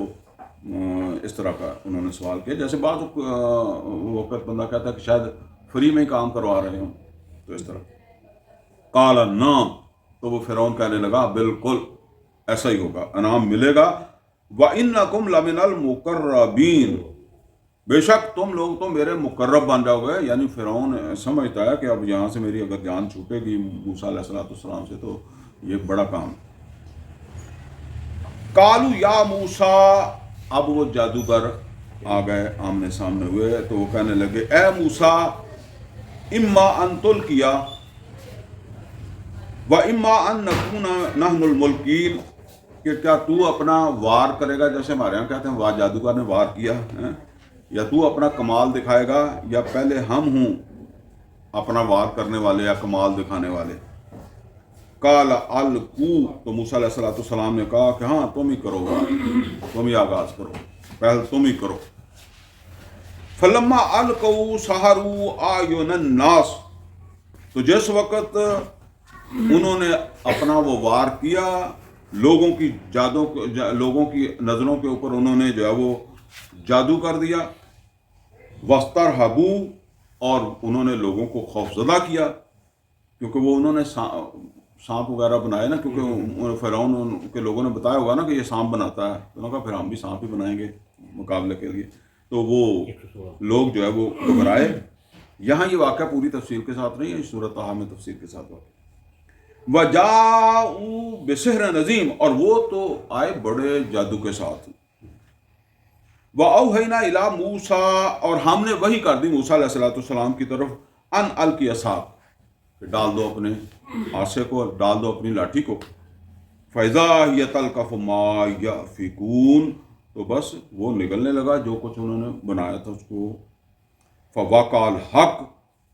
اس طرح کا انہوں نے سوال کیا، جیسے بعض وقت بندہ کہتا ہے کہ شاید فری میں ہی کام کروا رہے ہوں، تو اس طرح۔ قال نعم، تو وہ فرعون کہنے لگا بالکل ایسا ہی ہوگا، انعام ملے گا۔ وَإِنَّكُمْ لَمِنَ الْمُقَرَّبِينَ، بے شک تم لوگ تو میرے مقرب بن جاؤ گے، یعنی فرعون سمجھتا ہے کہ اب یہاں سے میری اگر جان چھوٹے گی موسیٰ علیہ السلام سے تو یہ بڑا کام۔ قالوا یا موسیٰ، اب وہ جادوگر آ گئے آمنے سامنے ہوئے، تو وہ کہنے لگے اے موسیٰ اما ان تلقیا و اما ان نکون نحن الملقین، کہ کیا تو اپنا وار کرے گا، جیسے ہمارے یہاں کہتے ہیں وار، جادوگر نے وار کیا، یا تو اپنا کمال دکھائے گا، یا پہلے ہم ہوں اپنا وار کرنے والے یا کمال دکھانے والے۔ قال القوا، تو موسیٰ علیہ السلام نے کہا کہ ہاں تم ہی کرو گا، تم ہی آغاز کرو، پہل تم ہی کرو۔ فلما القوا سحروا اعین الناس، تو جس وقت انہوں نے اپنا وہ وار کیا، لوگوں کی نظروں کے اوپر انہوں نے جو ہے وہ جادو کر دیا، واسترہبوا، اور انہوں نے لوگوں کو خوفزدہ کیا، کیونکہ وہ انہوں نے سانپ وغیرہ بنائے نا، کیونکہ فرعون کے لوگوں نے بتایا ہوگا نا کہ یہ سانپ بناتا ہے، تو انہوں نے کہا پھر ہم بھی سانپ ہی بنائیں گے مقابلے کے لیے، تو وہ لوگ جو ہے وہ گھبرائے۔ یہاں یہ واقعہ پوری تفصیل کے ساتھ نہیں ہے، سورۃ طٰہٰ میں تفصیل کے ساتھ واقعہ۔ وَجَاءُوا بِسِحْرٍ عَظِيمٍ، اور وہ تو آئے بڑے جادو کے ساتھ۔ وَأَوْحَيْنَا إِلَىٰ مُوسَىٰ، اور ہم نے وحی کر دی موسیٰ علیہ السلام کی طرف، ان القی عصاک، کہ ڈال دو اپنے عصا کو، ڈال دو اپنی لاٹھی کو۔ فَإِذَا هِيَ تَلْقَفُ مَا يَأْفِكُونَ، تو بس وہ نگلنے لگا جو کچھ انہوں نے بنایا تھا اس کو۔ فَوَقَعَ الْحَقُّ،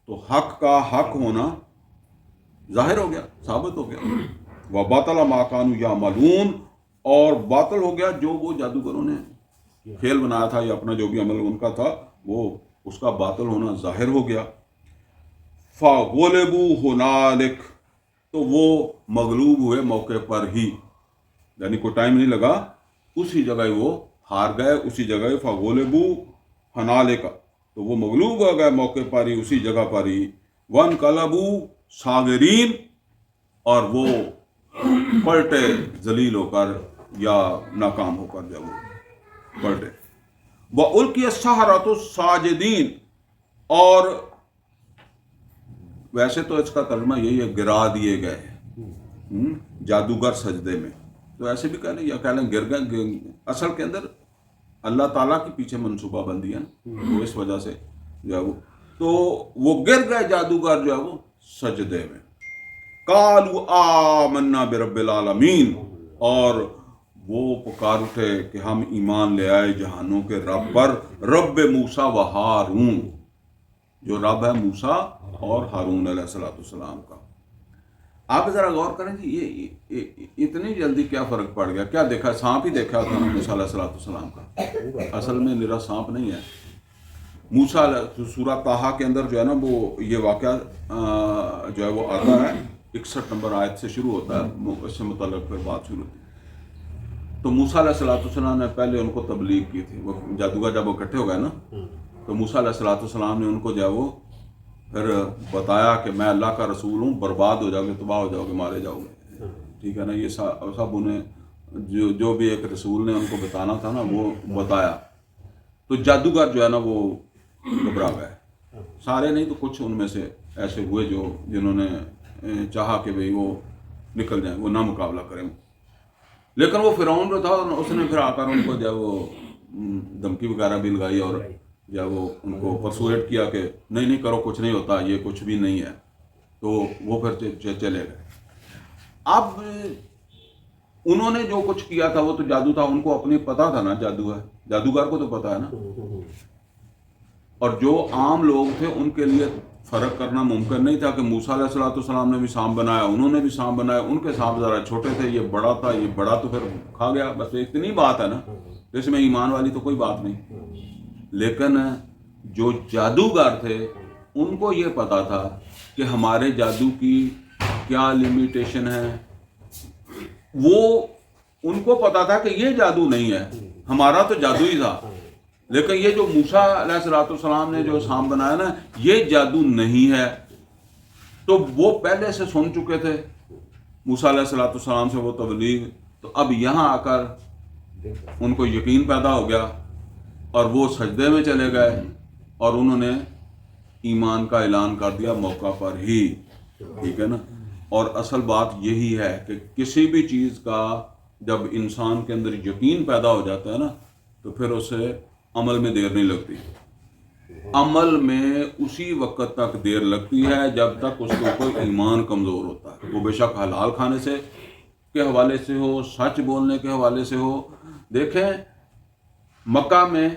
تو حق کا حق ہونا ظاہر ہو گیا، ثابت ہو گیا۔ وَبَطَلَ مَا كَانُوا يَعْمَلُونَ، اور باطل ہو گیا جو وہ جادوگروں نے کھیل بنایا تھا، یا اپنا جو بھی عمل ان کا تھا وہ اس کا باطل ہونا ظاہر ہو گیا۔ فَغُلِبُوا هُنَالِكَ، تو وہ مغلوب ہوئے موقع پر ہی، یعنی کوئی ٹائم نہیں لگا، اسی جگہ وہ ہار گئے، اسی جگہ فَغُلِبُوا هُنَالِكَ، تو وہ مغلوب ہو گئے موقع پر ہی، اسی جگہ پر ہی۔ وَانْقَلَبُوا صَاغِرِينَ، اور وہ پلٹے ذلیل ہو کر یا ناکام ہو کر جب وہ پلٹے۔ وَأُلْقِيَ السَّحَرَةُ سَاجِدِينَ، اور ویسے تو اس کا ترجمہ یہی ہے گرا دیے گئے جادوگر سجدے میں، تو ایسے بھی کہہ لیں یا کہہ لیں گر گئے. اصل کے اندر اللہ تعالیٰ کی پیچھے منصوبہ بندی ہے نا، تو اس وجہ سے جو ہے وہ تو وہ گر گئے جادوگر جو ہے وہ سجدے میں. قالوا آمنا برب العالمین، اور وہ پکار اٹھے کہ ہم ایمان لے آئے جہانوں کے رب پر، رب موسیٰ و ہارون، جو رب ہے موسیٰ اور ہارون علیہ السلام کا. آپ ذرا غور کریں جی، یہ اتنی جلدی کیا فرق پڑ گیا؟ کیا دیکھا؟ سانپ ہی دیکھا تھا نا موسیٰ علیہ السلام کا، اصل میں نرا سانپ نہیں ہے. موسیٰ سورہ طٰہٰ کے اندر جو ہے نا وہ یہ واقعہ جو ہے وہ آتا ہے، 61 نمبر آیت سے شروع ہوتا ہے، اس سے متعلق پھر بات شروع ہوتی ہے. تو موسیٰ علیہ السلام نے پہلے ان کو تبلیغ کی تھی. وہ جادوگر جب وہ اکٹھے ہو گئے نا، تو موسیٰ علیہ السلام نے ان کو جو ہے وہ پھر بتایا کہ میں اللہ کا رسول ہوں، برباد ہو جاؤ گے، تباہ ہو جاؤ گے، مارے جاؤ گے. ٹھیک ہے نا، یہ سب انہیں جو بھی ایک رسول نے ان کو بتانا تھا نا وہ بتایا. تو جادوگر جو ہے نا وہ گھبرا گئے. سارے نہیں تو کچھ ان میں سے ایسے ہوئے جنہوں نے چاہا کہ بھئی وہ نکل جائیں، وہ نہ مقابلہ کریں. لیکن وہ فرعون جو تھا اس نے پھر آ کر ان کو جو وہ دھمکی وغیرہ بھی لگائی اور جو وہ ان کو پرسویٹ کیا کہ نہیں کرو، کچھ نہیں ہوتا، یہ کچھ بھی نہیں ہے. تو وہ پھر چلے گئے. اب انہوں نے جو کچھ کیا تھا وہ تو جادو تھا، ان کو اپنے پتا تھا نا، جادوگر کو تو پتا ہے نا. اور جو عام لوگ تھے ان کے لیے فرق کرنا ممکن نہیں تھا کہ موسیٰ علیہ السلام نے بھی سانپ بنایا، انہوں نے بھی سانپ بنایا. ان کے سانپ ذرا چھوٹے تھے، یہ بڑا تھا، یہ بڑا تو پھر کھا گیا. بس اتنی بات ہے نا، اس میں ایمان والی تو کوئی بات نہیں. لیکن جو جادوگر تھے ان کو یہ پتا تھا کہ ہمارے جادو کی کیا لمیٹیشن ہے. وہ ان کو پتا تھا کہ یہ جادو نہیں ہے، ہمارا تو جادو ہی تھا. لیکن یہ جو موسیٰ علیہ السلام نے جو سانپ بنایا نا، یہ جادو نہیں ہے. تو وہ پہلے سے سن چکے تھے موسیٰ علیہ السلام سے وہ تبلیغ. تو اب یہاں آ کر ان کو یقین پیدا ہو گیا اور وہ سجدے میں چلے گئے اور انہوں نے ایمان کا اعلان کر دیا موقع پر ہی. ٹھیک ہے نا. اور اصل بات یہی ہے کہ کسی بھی چیز کا جب انسان کے اندر یقین پیدا ہو جاتا ہے نا تو پھر اسے عمل میں دیر نہیں لگتی. عمل میں اسی وقت تک دیر لگتی ہے جب تک اس کے اوپر ایمان کمزور ہوتا ہے. وہ بے شک حلال کھانے سے کے حوالے سے ہو، سچ بولنے کے حوالے سے ہو. دیکھیں مکہ میں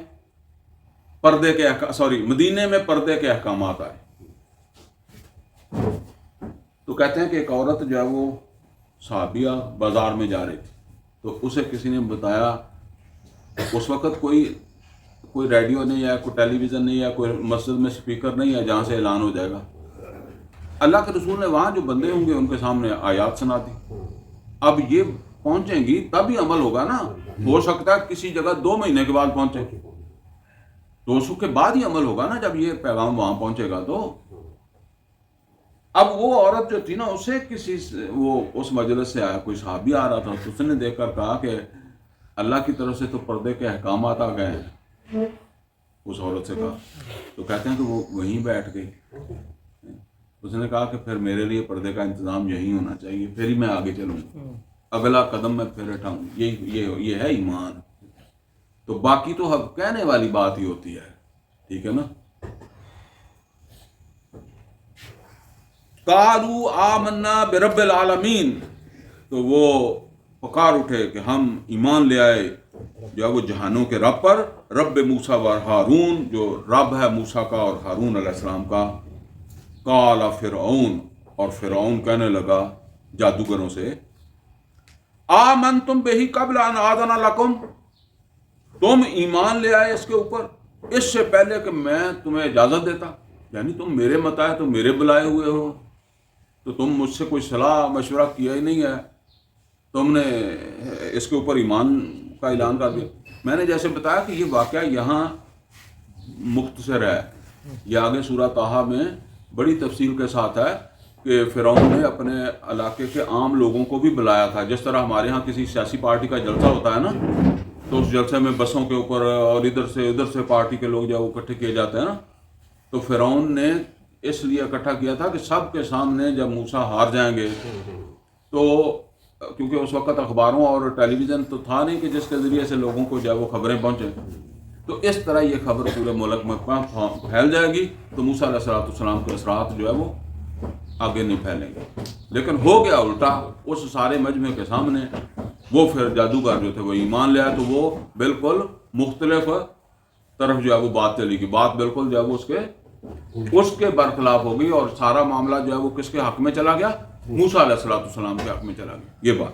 مدینے میں پردے کے احکامات آئے تو کہتے ہیں کہ ایک عورت جو ہے وہ صحابیہ بازار میں جا رہی تھی، تو اسے کسی نے بتایا. اس وقت کوئی ریڈیو نہیں ہے، کوئی ٹیلی ویژن نہیں ہے، کوئی مسجد میں سپیکر نہیں ہے جہاں سے اعلان ہو جائے گا. اللہ کے رسول نے وہاں جو بندے ہوں گے ان کے سامنے آیات سنا دی. اب یہ پہنچیں گی تب ہی عمل ہوگا نا. ہو سکتا ہے کسی جگہ 2 مہینے کے بعد پہنچے، 200 کے بعد ہی عمل ہوگا نا جب یہ پیغام وہاں پہنچے گا. تو اب وہ عورت جو تھی نا اسے وہ اس مجلس سے آیا، کوئی صحابی آ رہا تھا، تو اس نے دیکھ کر کہا کہ اللہ کی طرف سے تو پردے کے احکامات آ گئے ہیں. اس عورت سے کہا. تو کہتے ہیں کہ وہ وہیں بیٹھ گئی. اس نے کہا کہ پھر میرے لیے پردے کا انتظام یہی ہونا چاہیے، پھر ہی میں آگے چلوں، اگلا قدم میں پھر اٹھاؤں. یہ ہے ایمان. تو باقی تو کہنے والی بات ہی ہوتی ہے. ٹھیک ہے نا. قالوا آمنا برب العالمین، تو وہ پکار اٹھے کہ ہم ایمان لے آئے جو ہے وہ جہانوں کے رب پر، رب موسیٰ و ہارون، جو رب ہے موسیٰ کا اور ہارون علیہ السلام کا. قال فرعون، اور فرعون کہنے لگا جادوگروں سے، آمنتم بہ قبل ان آذن لکم، تم ایمان لے آئے اس کے اوپر اس سے پہلے کہ میں تمہیں اجازت دیتا. یعنی تم میرے متائے تو میرے بلائے ہوئے ہو، تو تم مجھ سے کوئی صلاح مشورہ کیا ہی نہیں ہے، تم نے اس کے اوپر ایمان کا اعلان کر دیا. میں نے جیسے بتایا کہ یہ واقعہ یہاں مختصر ہے، یہ آگے سورہ طٰہٰ میں بڑی تفصیل کے ساتھ ہے کہ فرعون نے اپنے علاقے کے عام لوگوں کو بھی بلایا تھا. جس طرح ہمارے ہاں کسی سیاسی پارٹی کا جلسہ ہوتا ہے نا، تو اس جلسے میں بسوں کے اوپر اور ادھر سے پارٹی کے لوگ جو اکٹھے کیے جاتے ہیں نا، تو فرعون نے اس لیے اکٹھا کیا تھا کہ سب کے سامنے جب موسیٰ ہار جائیں گے تو کیونکہ اس وقت اخباروں اور ٹیلی ویژن تو تھا نہیں کہ جس کے ذریعے سے لوگوں کو جو ہے وہ خبریں پہنچیں، تو اس طرح یہ خبر پورے ملک میں پھیل جائے گی تو موسیٰ علیہ السلام کے اثرات جو ہے وہ آگے نہیں پھیلیں گے۔ لیکن ہو گیا الٹا، اس سارے مجمع کے سامنے وہ پھر جادوگر جو تھے وہ ایمان لے آئے، تو وہ بالکل مختلف طرف جو ہے وہ بات چلی گی، بات بالکل جو ہے وہ اس کے برخلاف ہو گئی، اور سارا معاملہ جو ہے وہ کس کے حق میں چلا گیا؟ موسیٰ علیہ السلام کے حق میں چلا گیا۔ یہ بات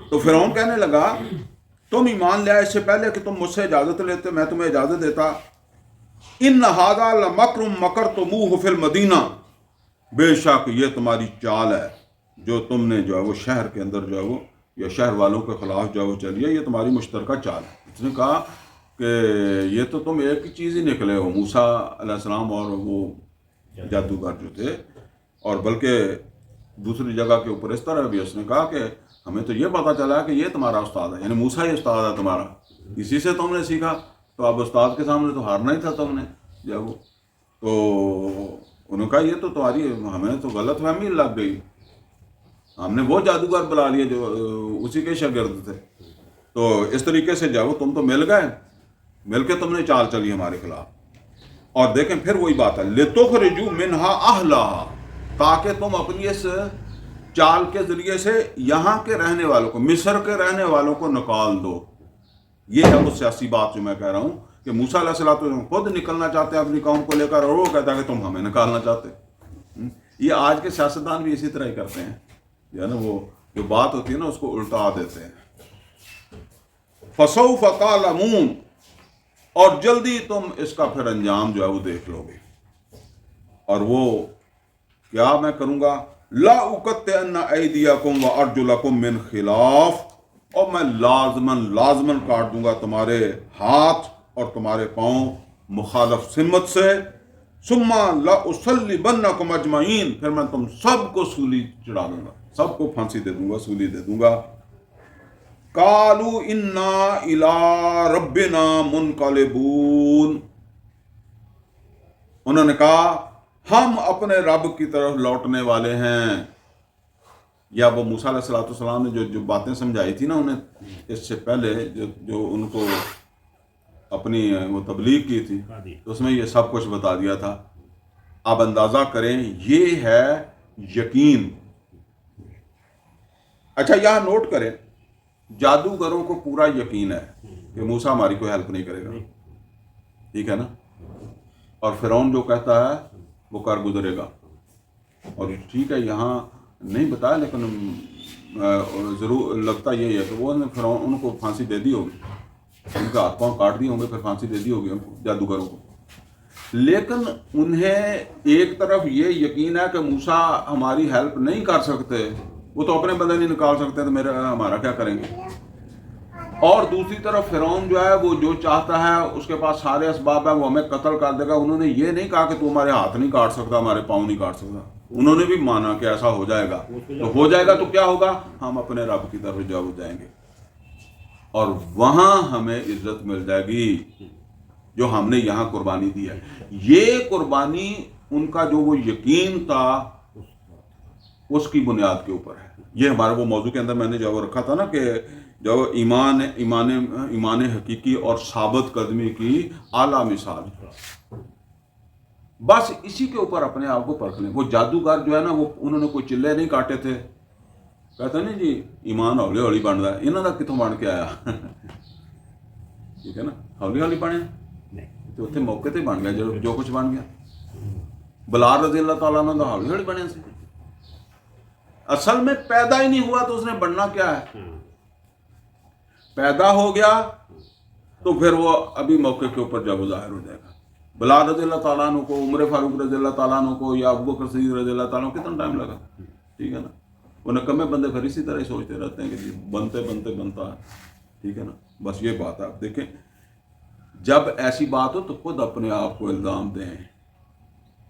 تو فرعون کہنے لگا تم ایمان لے آئے اس سے پہلے کہ تم مجھ سے اجازت لیتے، میں تمہیں اجازت دیتا۔ ان ھذا لمکر مکرتموہ فی المدینہ، بے شک یہ تمہاری چال ہے جو تم نے جو ہے وہ شہر کے اندر جو ہے وہ یا شہر والوں کے خلاف جو ہے وہ چلی ہے، یہ تمہاری مشترکہ چال ہے۔ اس نے کہا کہ یہ تو تم ایک ہی چیز ہی نکلے ہو، موسیٰ علیہ السلام اور وہ جادوگر جو تھے، اور بلکہ دوسری جگہ کے اوپر اس طرح بھی اس نے کہا کہ ہمیں تو یہ پتہ چلا کہ یہ تمہارا استاد ہے، یعنی موسیٰ ہی استاد ہے تمہارا، اسی سے تم نے سیکھا، تو اب استاد کے سامنے تو ہارنا ہی تھا تم نے جو وہ۔ تو انہوں نے کہا یہ تو تمہاری، ہمیں تو غلط فہمی لگ گئی، ہم نے وہ جادوگر بلا لیے جو اسی کے شاگرد تھے، تو اس طریقے سے جاؤ تم تو مل گئے، مل کے تم نے چال چلی ہمارے خلاف۔ اور دیکھیں پھر وہی بات ہے، لِتُخْرِجُوا مِنْهَا أَهْلَهَا، تاکہ تم اپنی اس چال کے ذریعے سے یہاں کے رہنے والوں کو، مصر کے رہنے والوں کو نکال دو۔ یہ ہے وہ سیاسی بات جو میں کہہ رہا ہوں کہ موسیٰ علیہ السلام خود نکلنا چاہتے ہیں اپنی قوم کو لے کر، اور وہ کہتا ہے کہ تم ہمیں نکالنا چاہتے۔ یہ آج کے سیاستدان بھی اسی طرح ہی کرتے ہیں، جو ہے نا وہ جو بات ہوتی ہے نا اس کو الٹا دیتے ہیں۔ فَسَوْفَ تَعْلَمُونَ، اور جلدی تم اس کا پھر انجام جو ہے وہ دیکھ لو گے۔ اور وہ کیا میں کروں گا؟ لا اقطعن ایدیکم وارجلکم من خلاف، اور میں لازماً کاٹ دوں گا تمہارے ہاتھ اور تمہارے پاؤں مخالف سمت سے، ثم لأصلبنکم اجمعین، پھر میں تم سب کو سولی چڑھا دوں گا، سب کو پھانسی دے دوں گا، سولی دے دوں گا۔ قالوا انا الی ربنا منقلبون، انہوں نے کہا ہم اپنے رب کی طرف لوٹنے والے ہیں۔ یا وہ موسیٰ علیہ السلام نے جو باتیں سمجھائی تھی نا انہیں اس سے پہلے، جو ان کو اپنی وہ تبلیغ کی تھی، تو اس میں یہ سب کچھ بتا دیا تھا۔ اب اندازہ کریں، یہ ہے یقین۔ اچھا یہاں نوٹ کریں، جادوگروں کو پورا یقین ہے کہ موسیٰ ہماری کوئی ہیلپ نہیں کرے گا، ٹھیک ہے نا، اور فرعون جو کہتا ہے وہ کر گزرے گا۔ اور ٹھیک ہے یہاں نہیں بتایا، لیکن ضرور لگتا یہی ہے کہ وہ فرعون ان کو پھانسی دے دی ہوگی، ان کے ہاتھ پاؤں کاٹ دیے ہوں گے، پھر پھانسی دے دی ہوگی ان کو، جادوگروں کو۔ لیکن انہیں ایک طرف یہ یقین ہے کہ موسیٰ ہماری ہیلپ نہیں کر سکتے، وہ تو اپنے بندے نہیں نکال سکتے، تو ہمارا کیا کریں گے۔ اور دوسری طرف فرعون جو ہے وہ جو چاہتا ہے، اس کے پاس سارے اسباب ہیں، وہ ہمیں قتل کر دے گا۔ انہوں نے یہ نہیں کہا کہ تو ہمارے ہاتھ نہیں کاٹ سکتا، ہمارے پاؤں نہیں کاٹ سکتا، انہوں نے بھی مانا کہ ایسا ہو جائے گا، تو ہو جائے گا تو کیا ہوگا، ہم اپنے رب کی طرف جا جائیں گے، اور وہاں ہمیں عزت مل جائے گی جو ہم نے یہاں قربانی دی ہے۔ یہ قربانی ان کا جو وہ یقین تھا اس کی بنیاد کے اوپر ہے۔ یہ ہمارے وہ موضوع کے اندر میں نے جو وہ رکھا تھا نا کہ جو ایمان حقیقی اور ثابت قدمی کی اعلیٰ مثال، بس اسی کے اوپر اپنے آپ کو پرکھ لیں۔ وہ جادوگر جو ہے نا، وہ انہوں نے کوئی چلے نہیں کاٹے تھے، کہتے نہیں جی ایمان ہولی ہولی بن رہا ہے، انہوں نے کتوں بن کے آیا، ٹھیک ہے نا، ہولی ہولی بنے تو اتنے موقع تے بن گیا جو کچھ بن گیا۔ بلال رضی اللہ تعالیٰ عنہ تو ہولی ہولی بنے سے، اصل میں پیدا ہی نہیں ہوا تو اس نے بننا کیا ہے، پیدا ہو گیا تو پھر وہ ابھی موقع کے اوپر جب ظاہر ہو جائے گا۔ بلال رضی اللہ تعالیٰ عنہ کو، عمر فاروق رضی اللہ تعالیٰ عنہ کو، یا ابوبکر صدیق رضی اللہ تعالیٰ عنہ کتنا ٹائم لگا، ٹھیک ہے نا۔ وہ نکمے بندے پھر اسی طرح ہی سوچتے رہتے ہیں کہ جی بنتے بنتا ہے، ٹھیک ہے نا۔ بس یہ بات ہے۔ آپ دیکھیں جب ایسی بات ہو تو خود اپنے آپ کو الزام دیں،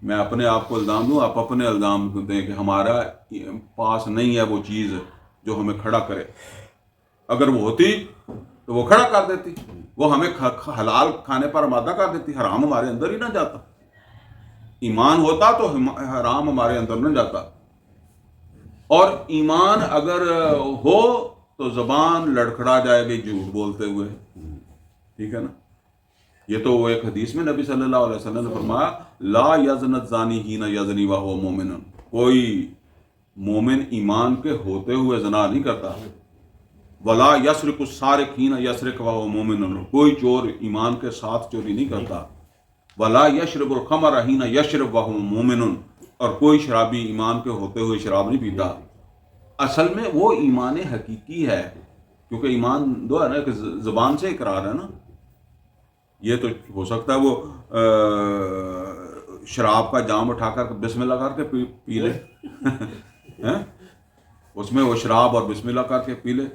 میں اپنے آپ کو الزام دوں، آپ اپنے الزام دیں کہ ہمارا پاس نہیں ہے وہ چیز جو ہمیں کھڑا کرے۔ اگر وہ ہوتی تو وہ کھڑا کر دیتی، وہ ہمیں حلال کھانے پر آمادہ کر دیتی، حرام ہمارے اندر ہی نہ جاتا۔ ایمان ہوتا تو حرام ہمارے اندر نہ جاتا۔ اور ایمان اگر ہو تو زبان لڑکھڑا جائے گی جھوٹ بولتے ہوئے، ٹھیک ہے نا. یہ تو وہ ایک حدیث میں نبی صلی اللہ علیہ وسلم نے فرمایا لا یزن الزانی حین یزنی وہو مومن، کوئی مومن ایمان کے ہوتے ہوئے زنا نہیں کرتا. ولا یسرق السارق حین یسرق وہو مومن، کوئی چور ایمان کے ساتھ چوری نہیں کرتا. ولا یشرب الخمر حین یشرب وہو مومن، اور کوئی شرابی ایمان کے ہوتے ہوئے شراب نہیں پیتا. اصل میں وہ ایمان حقیقی ہے، کیونکہ ایمان دو ہے نا، کہ زبان سے اقرار ہے نا. یہ تو ہو سکتا ہے وہ شراب کا جام اٹھا کر بسم اللہ کر کے پی لے اس میں وہ شراب اور بسم اللہ کر کے پی لے،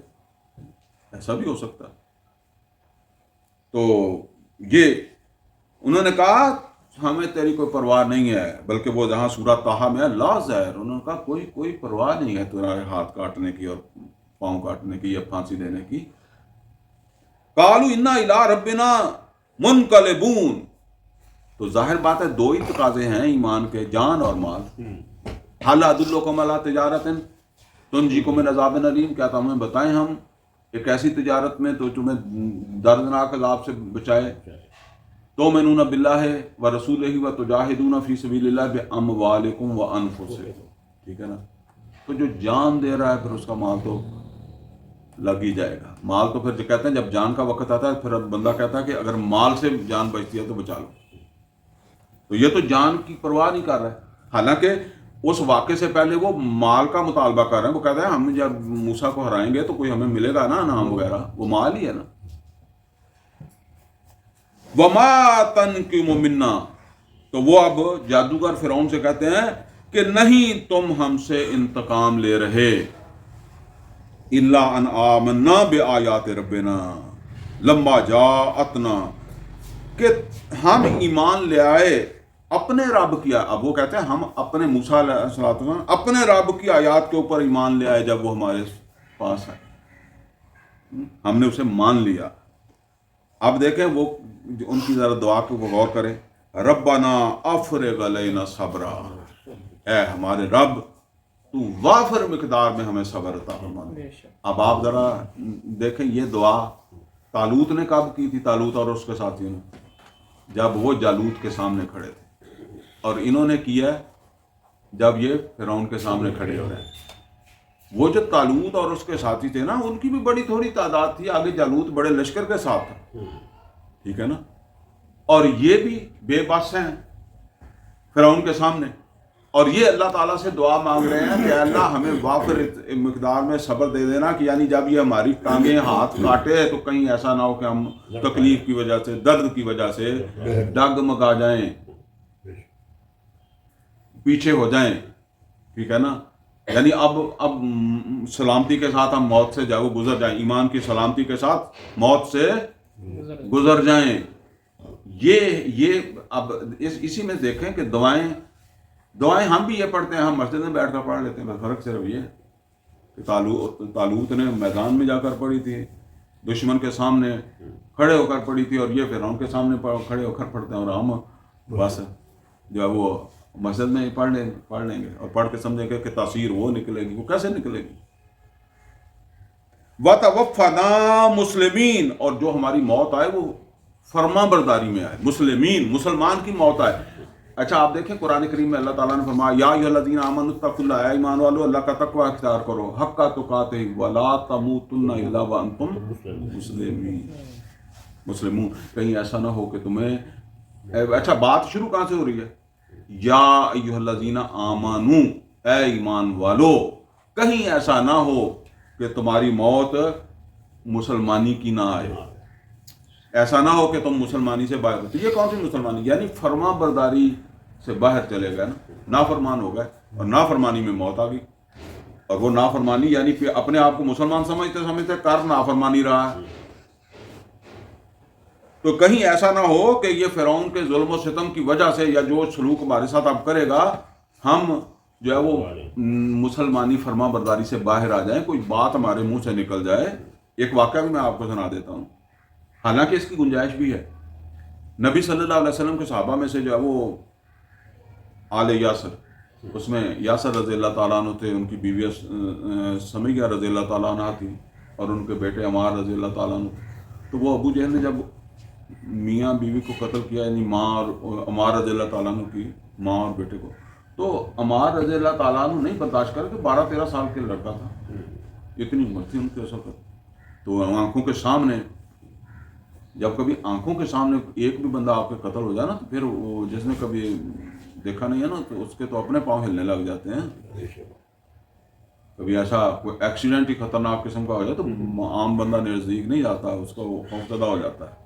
ایسا بھی ہو سکتا ہے. تو یہ انہوں نے کہا ہمیں تیری کوئی پرواہ نہیں ہے، بلکہ وہ جہاں سورہ طٰہٰ میں ہے لا ظاہر، انہوں نے کہا کوئی پرواہ نہیں ہے تمہارے ہاتھ کاٹنے کی اور پاؤں کاٹنے کی یا پھانسی دینے کی. قالوا انا الی ربنا منقلبون، تو ظاہر بات ہے دو ہی تقاضے ہیں ایمان کے، جان اور مال. حل ادلکم علی تجارت تنجیکم من عذاب علیم، کیا تمہیں بتائیں ہم ایک ایسی تجارت میں تو تمہیں دردناک عذاب سے بچائے. تؤمنون باللہ ورسولہ وتجاہدون فی سبیل اللہ باموالکم وانفسکم، ٹھیک ہے نا. تو جو جان دے رہا ہے پھر اس کا مال تو لگ ہی جائے گا. مال تو پھر جو کہتے ہیں جب جان کا وقت آتا ہے پھر بندہ کہتا ہے کہ اگر مال سے جان بچتی ہے تو بچا لو. تو یہ تو جان کی پرواہ نہیں کر رہا ہے، حالانکہ اس واقعے سے پہلے وہ مال کا مطالبہ کر رہے ہیں. وہ کہتے ہیں ہم جب موسیٰ کو ہرائیں گے تو کوئی ہمیں ملے گا نا انعام وغیرہ، وہ مال ہی ہے نا. وما تنقم منا، تو وہ اب جادوگر فرعون سے کہتے ہیں کہ نہیں تم ہم سے انتقام لے رہے، الا ان آمنا بآیات ربنا لما جاءتنا، کہ ہم ایمان لے آئے اپنے رب کی. اب وہ کہتے ہیں ہم اپنے موسیٰ علیہ السلام اپنے رب کی آیات کے اوپر ایمان لے آئے جب وہ ہمارے پاس آئے، ہم نے اسے مان لیا. اب دیکھیں وہ ان کی ذرا دعا کو غور کریں. ربنا افرغ علینا صبرا، اے ہمارے رب تو وافر مقدار میں ہمیں صبر عطا فرما دے. اب آپ ذرا دیکھیں یہ دعا طالوت نے کب کی تھی، طالوت اور اس کے ساتھیوں نے، جب وہ جالوت کے سامنے کھڑے تھے. اور انہوں نے کیا جب یہ فرعون کے سامنے کھڑے ہو رہے ہیں. وہ جو طالوت اور اس کے ساتھی تھے نا، ان کی بھی بڑی تھوڑی تعداد تھی، آگے جالوت بڑے لشکر کے ساتھ تھا، ٹھیک ہے نا. اور یہ بھی بے بس ہیں فرعون کے سامنے، اور یہ اللہ تعالیٰ سے دعا مانگ رہے ہیں کہ اللہ ہمیں وافر مقدار میں صبر دے دینا، کہ یعنی جب یہ ہماری ٹانگیں ہاتھ کاٹے تو کہیں ایسا نہ ہو کہ ہم تکلیف کی وجہ سے، درد کی وجہ سے ڈگمگا جائیں، پیچھے ہو جائیں، ٹھیک ہے نا. یعنی اب سلامتی کے ساتھ ہم موت سے جاؤ گزر جائیں، ایمان کی سلامتی کے ساتھ موت سے گزر جائیں. یہ اب اسی میں دیکھیں کہ دعائیں ہم بھی یہ پڑھتے ہیں، ہم مسجد میں بیٹھ کر پڑھ لیتے ہیں. فرق صرف یہ کہ طالوت نے میدان میں جا کر پڑھی تھی، دشمن کے سامنے کھڑے ہو کر پڑھی تھی، اور یہ فرعون کے سامنے کھڑے ہو کر پڑھتے ہیں. اور ہم بس جو ہے وہ مسجد میں پڑھ لیں گے اور پڑھ کے سمجھیں گے کہ تاثیر وہ نکلے گی. وہ کیسے نکلے گی؟ وَتَوَفَّنَا مُسْلِمِينَ، اور جو ہماری موت آئے وہ فرما برداری میں آئے، مسلمین مسلمان کی موت آئے. اچھا آپ دیکھیں قرآن کریم میں اللہ تعالیٰ نے فرمایا یا ایھا الذین آمنوا اتقوا اللہ، اے ایمان والو اللہ کا تقوی اختیار کرو، حق تقاتہ ولا تموتن الا وانتم مسلمون. کہیں ایسا نہ ہو کہ تمہیں، اچھا بات شروع کہاں سے ہو رہی ہے؟ یا ایھا الذین آمنوا، اے ایمان والو، کہیں ایسا نہ ہو کہ تمہاری موت مسلمانی کی نہ آئے، ایسا نہ ہو کہ تم مسلمانی سے باہر ہوتے. یہ کون سی مسلمانی؟ یعنی فرما برداری سے باہر چلے گئے نا، نافرمان ہو گئے اور نافرمانی میں موت آ گئی. اور وہ نافرمانی یعنی کہ اپنے آپ کو مسلمان سمجھتے کر نافرمانی رہا ہے. تو کہیں ایسا نہ ہو کہ یہ فرعون کے ظلم و ستم کی وجہ سے یا جو سلوک ہمارے ساتھ اب کرے گا، ہم جو ہے وہ مسلمانی فرما برداری سے باہر آ جائیں، کوئی بات ہمارے منہ سے نکل جائے. ایک واقعہ بھی میں آپ کو سنا دیتا ہوں، حالانکہ اس کی گنجائش بھی ہے. نبی صلی اللہ علیہ وسلم کے صحابہ میں سے جو ہے وہ آل یاسر اس میں یاسر رضی اللہ تعالیٰ عنہ تھے، ان کی بیوی سمیہ رضی اللہ تعالیٰ عنہ تھی، اور ان کے بیٹے عمار رضی اللہ تعالیٰ عنہ. تو وہ ابو جہل نے جب میاں بیوی کو قتل کیا، یعنی ماں اور عمار رضی اللہ تعالیٰ عنہ کی ماں اور بیٹے کو، تو عمار رضی اللہ تعالیٰ عنہ نہیں برداشت کر کے 12-13 سال کے لڑکا تھا، اتنی عمر تھی ان کے اس وقت. تو آنکھوں کے سامنے، جب کبھی آنکھوں کے سامنے ایک بھی بندہ آپ کے قتل ہو جائے نا، تو پھر وہ جس نے کبھی دیکھا نہیں ہے نا، تو اس کے تو اپنے پاؤں ہلنے لگ جاتے ہیں. کبھی ایسا کوئی ایکسیڈنٹ ہی خطرناک قسم کا ہو جائے تو عام بندہ نزدیک نہیں جاتا، اس کا وہ خوفزدہ ہو جاتا ہے.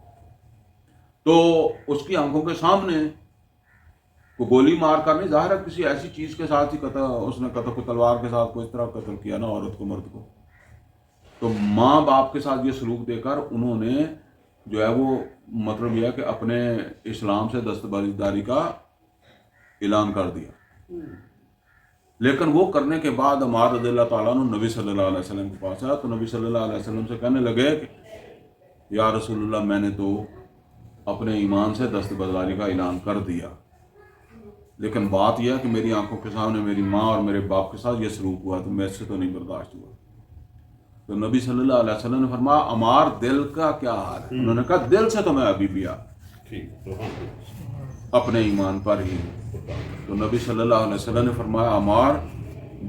تو اس کی آنکھوں کے سامنے کو گولی مار کر نہیں، ظاہر ہے کسی ایسی چیز کے ساتھ ہی اس نے قتل کو تلوار کے ساتھ کوئی اس طرح قتل کیا نا عورت کو، مرد کو. تو ماں باپ کے ساتھ یہ سلوک دے کر انہوں نے جو ہے وہ مطلب یہ ہے کہ اپنے اسلام سے دستبرداری کا اعلان کر دیا. لیکن وہ کرنے کے بعد عمار رضی اللہ تعالیٰ عنہ نبی صلی اللہ علیہ وسلم کے پاس آیا، تو نبی صلی اللہ علیہ وسلم سے کہنے لگے کہ یا رسول اللہ، میں نے تو اپنے ایمان سے دستبرداری کا اعلان کر دیا، لیکن بات یہ ہے کہ میری آنکھوں کے سامنے میری ماں اور میرے باپ کے ساتھ یہ سلوک ہوا، تو میرے سے تو نہیں برداشت ہوا. تو نبی صلی اللہ علیہ وسلم نے فرمایا عمار دل کا کیا حال ہے؟ انہوں نے کہا دل سے تو میں ابھی بھی اپنے ایمان پر ہی. تو نبی صلی اللہ علیہ وسلم نے فرمایا عمار،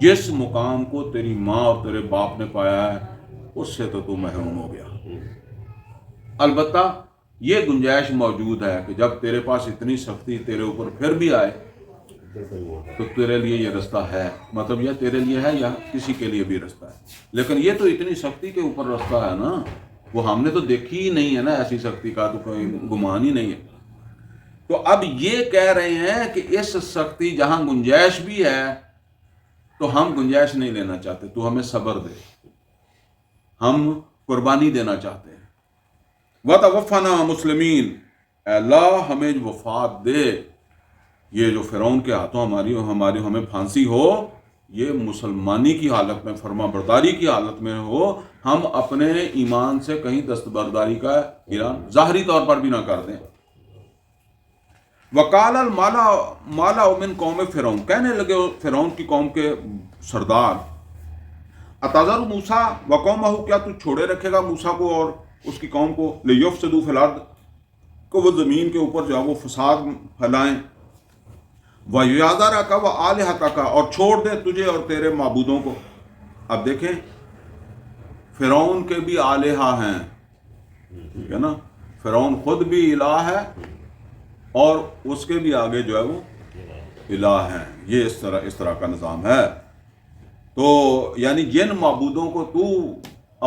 جس مقام کو تیری ماں اور تیرے باپ نے پایا ہے اس سے تو محروم ہو گیا. البتہ یہ گنجائش موجود ہے کہ جب تیرے پاس اتنی سختی تیرے اوپر پھر بھی آئے تو تیرے لیے یہ رستہ ہے، مطلب یہ تیرے لیے ہے یا کسی کے لیے بھی رستہ ہے. لیکن یہ تو اتنی سختی کے اوپر رستہ ہے نا، وہ ہم نے تو دیکھی ہی نہیں ہے نا، ایسی سختی کا تو کوئی گمان ہی نہیں ہے. تو اب یہ کہہ رہے ہیں کہ اس سختی جہاں گنجائش بھی ہے تو ہم گنجائش نہیں لینا چاہتے، تو ہمیں صبر دے، ہم قربانی دینا چاہتے ہیں. وَتَوَفَّنَا مُسْلِمِينَ، اے اللہ ہمیں وفات دے. یہ جو فرعون کے ہاتھوں ہمیں پھانسی ہو، یہ مسلمانی کی حالت میں، فرما برداری کی حالت میں ہو، ہم اپنے ایمان سے کہیں دستبرداری کا اعلان ظاہری طور پر بھی نہ کر دیں. وقال المالا من قوم فرعون، کہنے لگے فرعون کی قوم کے سردار، اتذر موسیٰ وقومہ، کیا تو چھوڑے رکھے گا موسیٰ کو اور اس کی قوم کو، لیفسدوا فی الارض، کہ وہ زمین کے اوپر جو ہے وہ فساد پھیلائیں، وَيَذَرَكَ وَآلِهَتَكَ، اور چھوڑ دے تجھے اور تیرے معبودوں کو. اب دیکھیں فرعون کے بھی آلہہ ہیں، ٹھیک ہے نا، فرعون خود بھی الہ ہے اور اس کے بھی آگے جو ہے وہ الہ ہیں. یہ اس طرح کا نظام ہے. تو یعنی جن معبودوں کو تو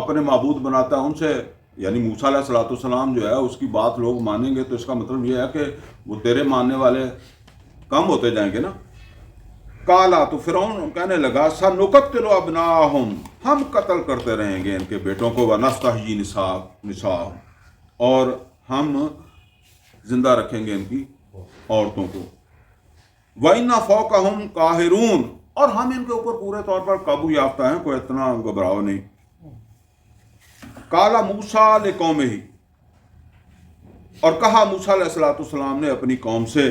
اپنے معبود بناتا ہے ان سے، یعنی موسیٰ علیہ الصلوۃ والسلام جو ہے اس کی بات لوگ مانیں گے تو اس کا مطلب یہ ہے کہ وہ تیرے ماننے والے کم ہوتے جائیں گے نا. کالا، تو فرعون کہنے لگا سَنُقَتِّلُ أَبْنَاءَهُمْ، ہم قتل کرتے رہیں گے ان کے بیٹوں کو، وَنَسْتَحْيِي نِسَاءَهُمْ، اور ہم زندہ رکھیں گے ان کی عورتوں کو، وَإِنَّ فَوْقَهُمْ قَاهِرُونَ، اور ہم ان کے اوپر پورے طور پر قابو یافتہ ہیں، کوئی اتنا گھبراؤ نہیں. قَالَ مُوسَىٰ لِقَوْمِهِ، اور کہا موسیٰ علیہ السلام نے اپنی قوم سے.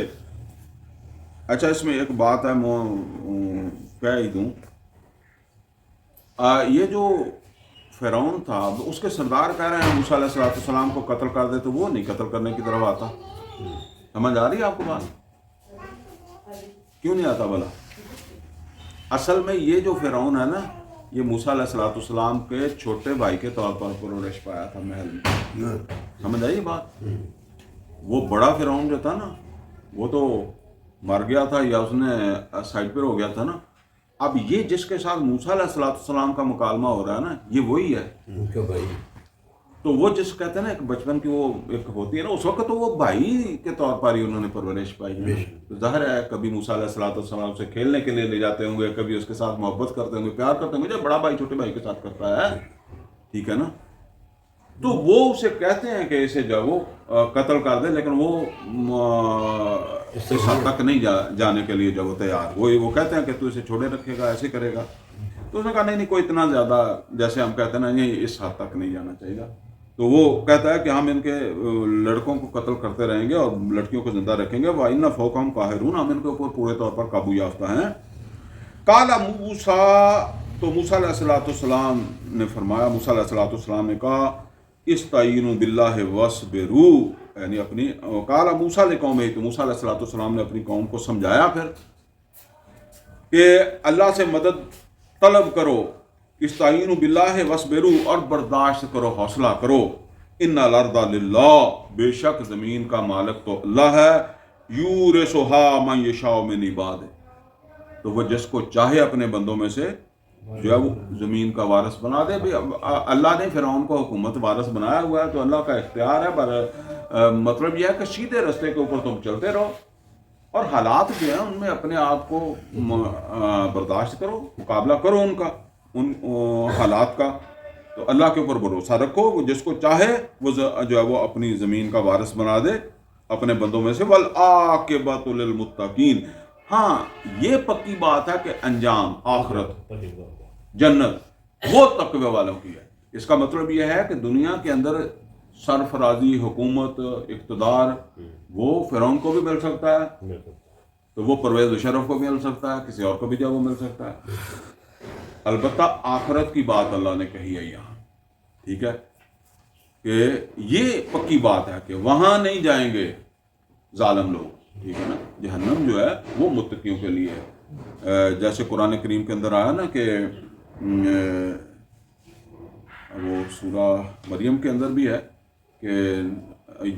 اچھا اس میں ایک بات ہے کہہ ہی دوں، یہ جو فرعون تھا اس کے سردار کہہ رہے ہیں موسیٰ علیہ السلام کو قتل کر دے، تو وہ نہیں قتل کرنے کی طرف آتا. سمجھ آ رہی ہے آپ کو بات؟ کیوں نہیں آتا بھلا؟ اصل میں یہ جو فرعون ہے نا، یہ موسیٰ علیہ السلام کے چھوٹے بھائی کے طور پر پرورش پایا تھا محل میں. سمجھ آئی بات؟ وہ بڑا فرعون جو تھا نا وہ تو مر گیا تھا یا اس نے سائڈ پر ہو گیا تھا نا. اب یہ جس کے ساتھ موسیٰ علیہ السلام کا مکالمہ ہو رہا ہے نا، یہ وہی ہے ان کا بھائی. تو وہ جس کہتے ہیں نا ایک بچپن کی وہ ایک ہوتی ہے نا، اس وقت تو وہ بھائی کے طور پر ہی انہوں نے پرورش پائی. ظاہر ہے کبھی موسیٰ علیہ السلام سے کھیلنے کے لیے لے جاتے ہوں گے، کبھی اس کے ساتھ محبت کرتے ہوں گے، پیار کرتے ہوں گے، جب بڑا بھائی چھوٹے بھائی کے ساتھ کرتا ہے، ٹھیک ہے نا. تو وہ اسے کہتے ہیں کہ اسے جو وہ قتل کر دے، لیکن وہ اس حد تک نہیں جانے کے لیے جو وہ تیار. وہ کہتے ہیں کہ تو اسے چھوڑے رکھے گا، ایسے کرے گا. تو اس نے کہا نہیں کوئی اتنا زیادہ جیسے ہم کہتے ہیں نا، نہیں اس حد تک نہیں جانا چاہیے. تو وہ کہتا ہے کہ ہم ان کے لڑکوں کو قتل کرتے رہیں گے اور لڑکیوں کو زندہ رکھیں گے. وَإِنَّ فَوْقَهُمْ قَاهِرُونَ، ہم ان کے اوپر پورے طور پر قابو یافتہ ہیں. قال موسیٰ، تو موسیٰ علیہ السلام نے فرمایا، موسیٰ علیہ السلام نے کہا استعینوا باللہ واصبروا، یعنی اپنی قال موسیٰ لقومہ، تو موسیٰ علیہ السلام نے اپنی قوم کو سمجھایا پھر کہ اللہ سے مدد طلب کرو، استعینوا باللہ واصبروا، اور برداشت کرو، حوصلہ کرو، ان الارض للہ، بے شک زمین کا مالک تو اللہ ہے، یورثھا من یشاء من عبادہ، تو وہ جس کو چاہے اپنے بندوں میں سے جو ہے وہ زمین کا وارث بنا دے۔ بھی اللہ نے فرعون کو حکومت وارث بنایا ہوا ہے تو اللہ کا اختیار ہے، پر مطلب یہ ہے کہ سیدھے رستے کے اوپر تم چلتے رہو، اور حالات جو ہیں ان میں اپنے آپ کو برداشت کرو، مقابلہ کرو ان کا، ان حالات کا، تو اللہ کے اوپر بھروسہ رکھو، وہ جس کو چاہے وہ جو ہے وہ اپنی زمین کا وارث بنا دے اپنے بندوں میں سے، والعاقبۃ للمتقین، ہاں یہ پکی بات ہے کہ انجام آخرت جنت وہ تقوی والوں کی ہے۔ اس کا مطلب یہ ہے کہ دنیا کے اندر سرفرازی، حکومت، اقتدار وہ فرعون کو بھی مل سکتا ہے، تو وہ پرویز مشرف کو بھی مل سکتا ہے، کسی اور کو بھی جو وہ مل سکتا ہے، البتہ آخرت کی بات اللہ نے کہی ہے یہاں، ٹھیک ہے، کہ یہ پکی بات ہے کہ وہاں نہیں جائیں گے ظالم لوگ، ٹھیک ہے نا، جہنم جو ہے وہ متقیوں کے لیے ہے، جیسے قرآن کریم کے اندر آیا نا کہ وہ سورہ مریم کے اندر بھی ہے کہ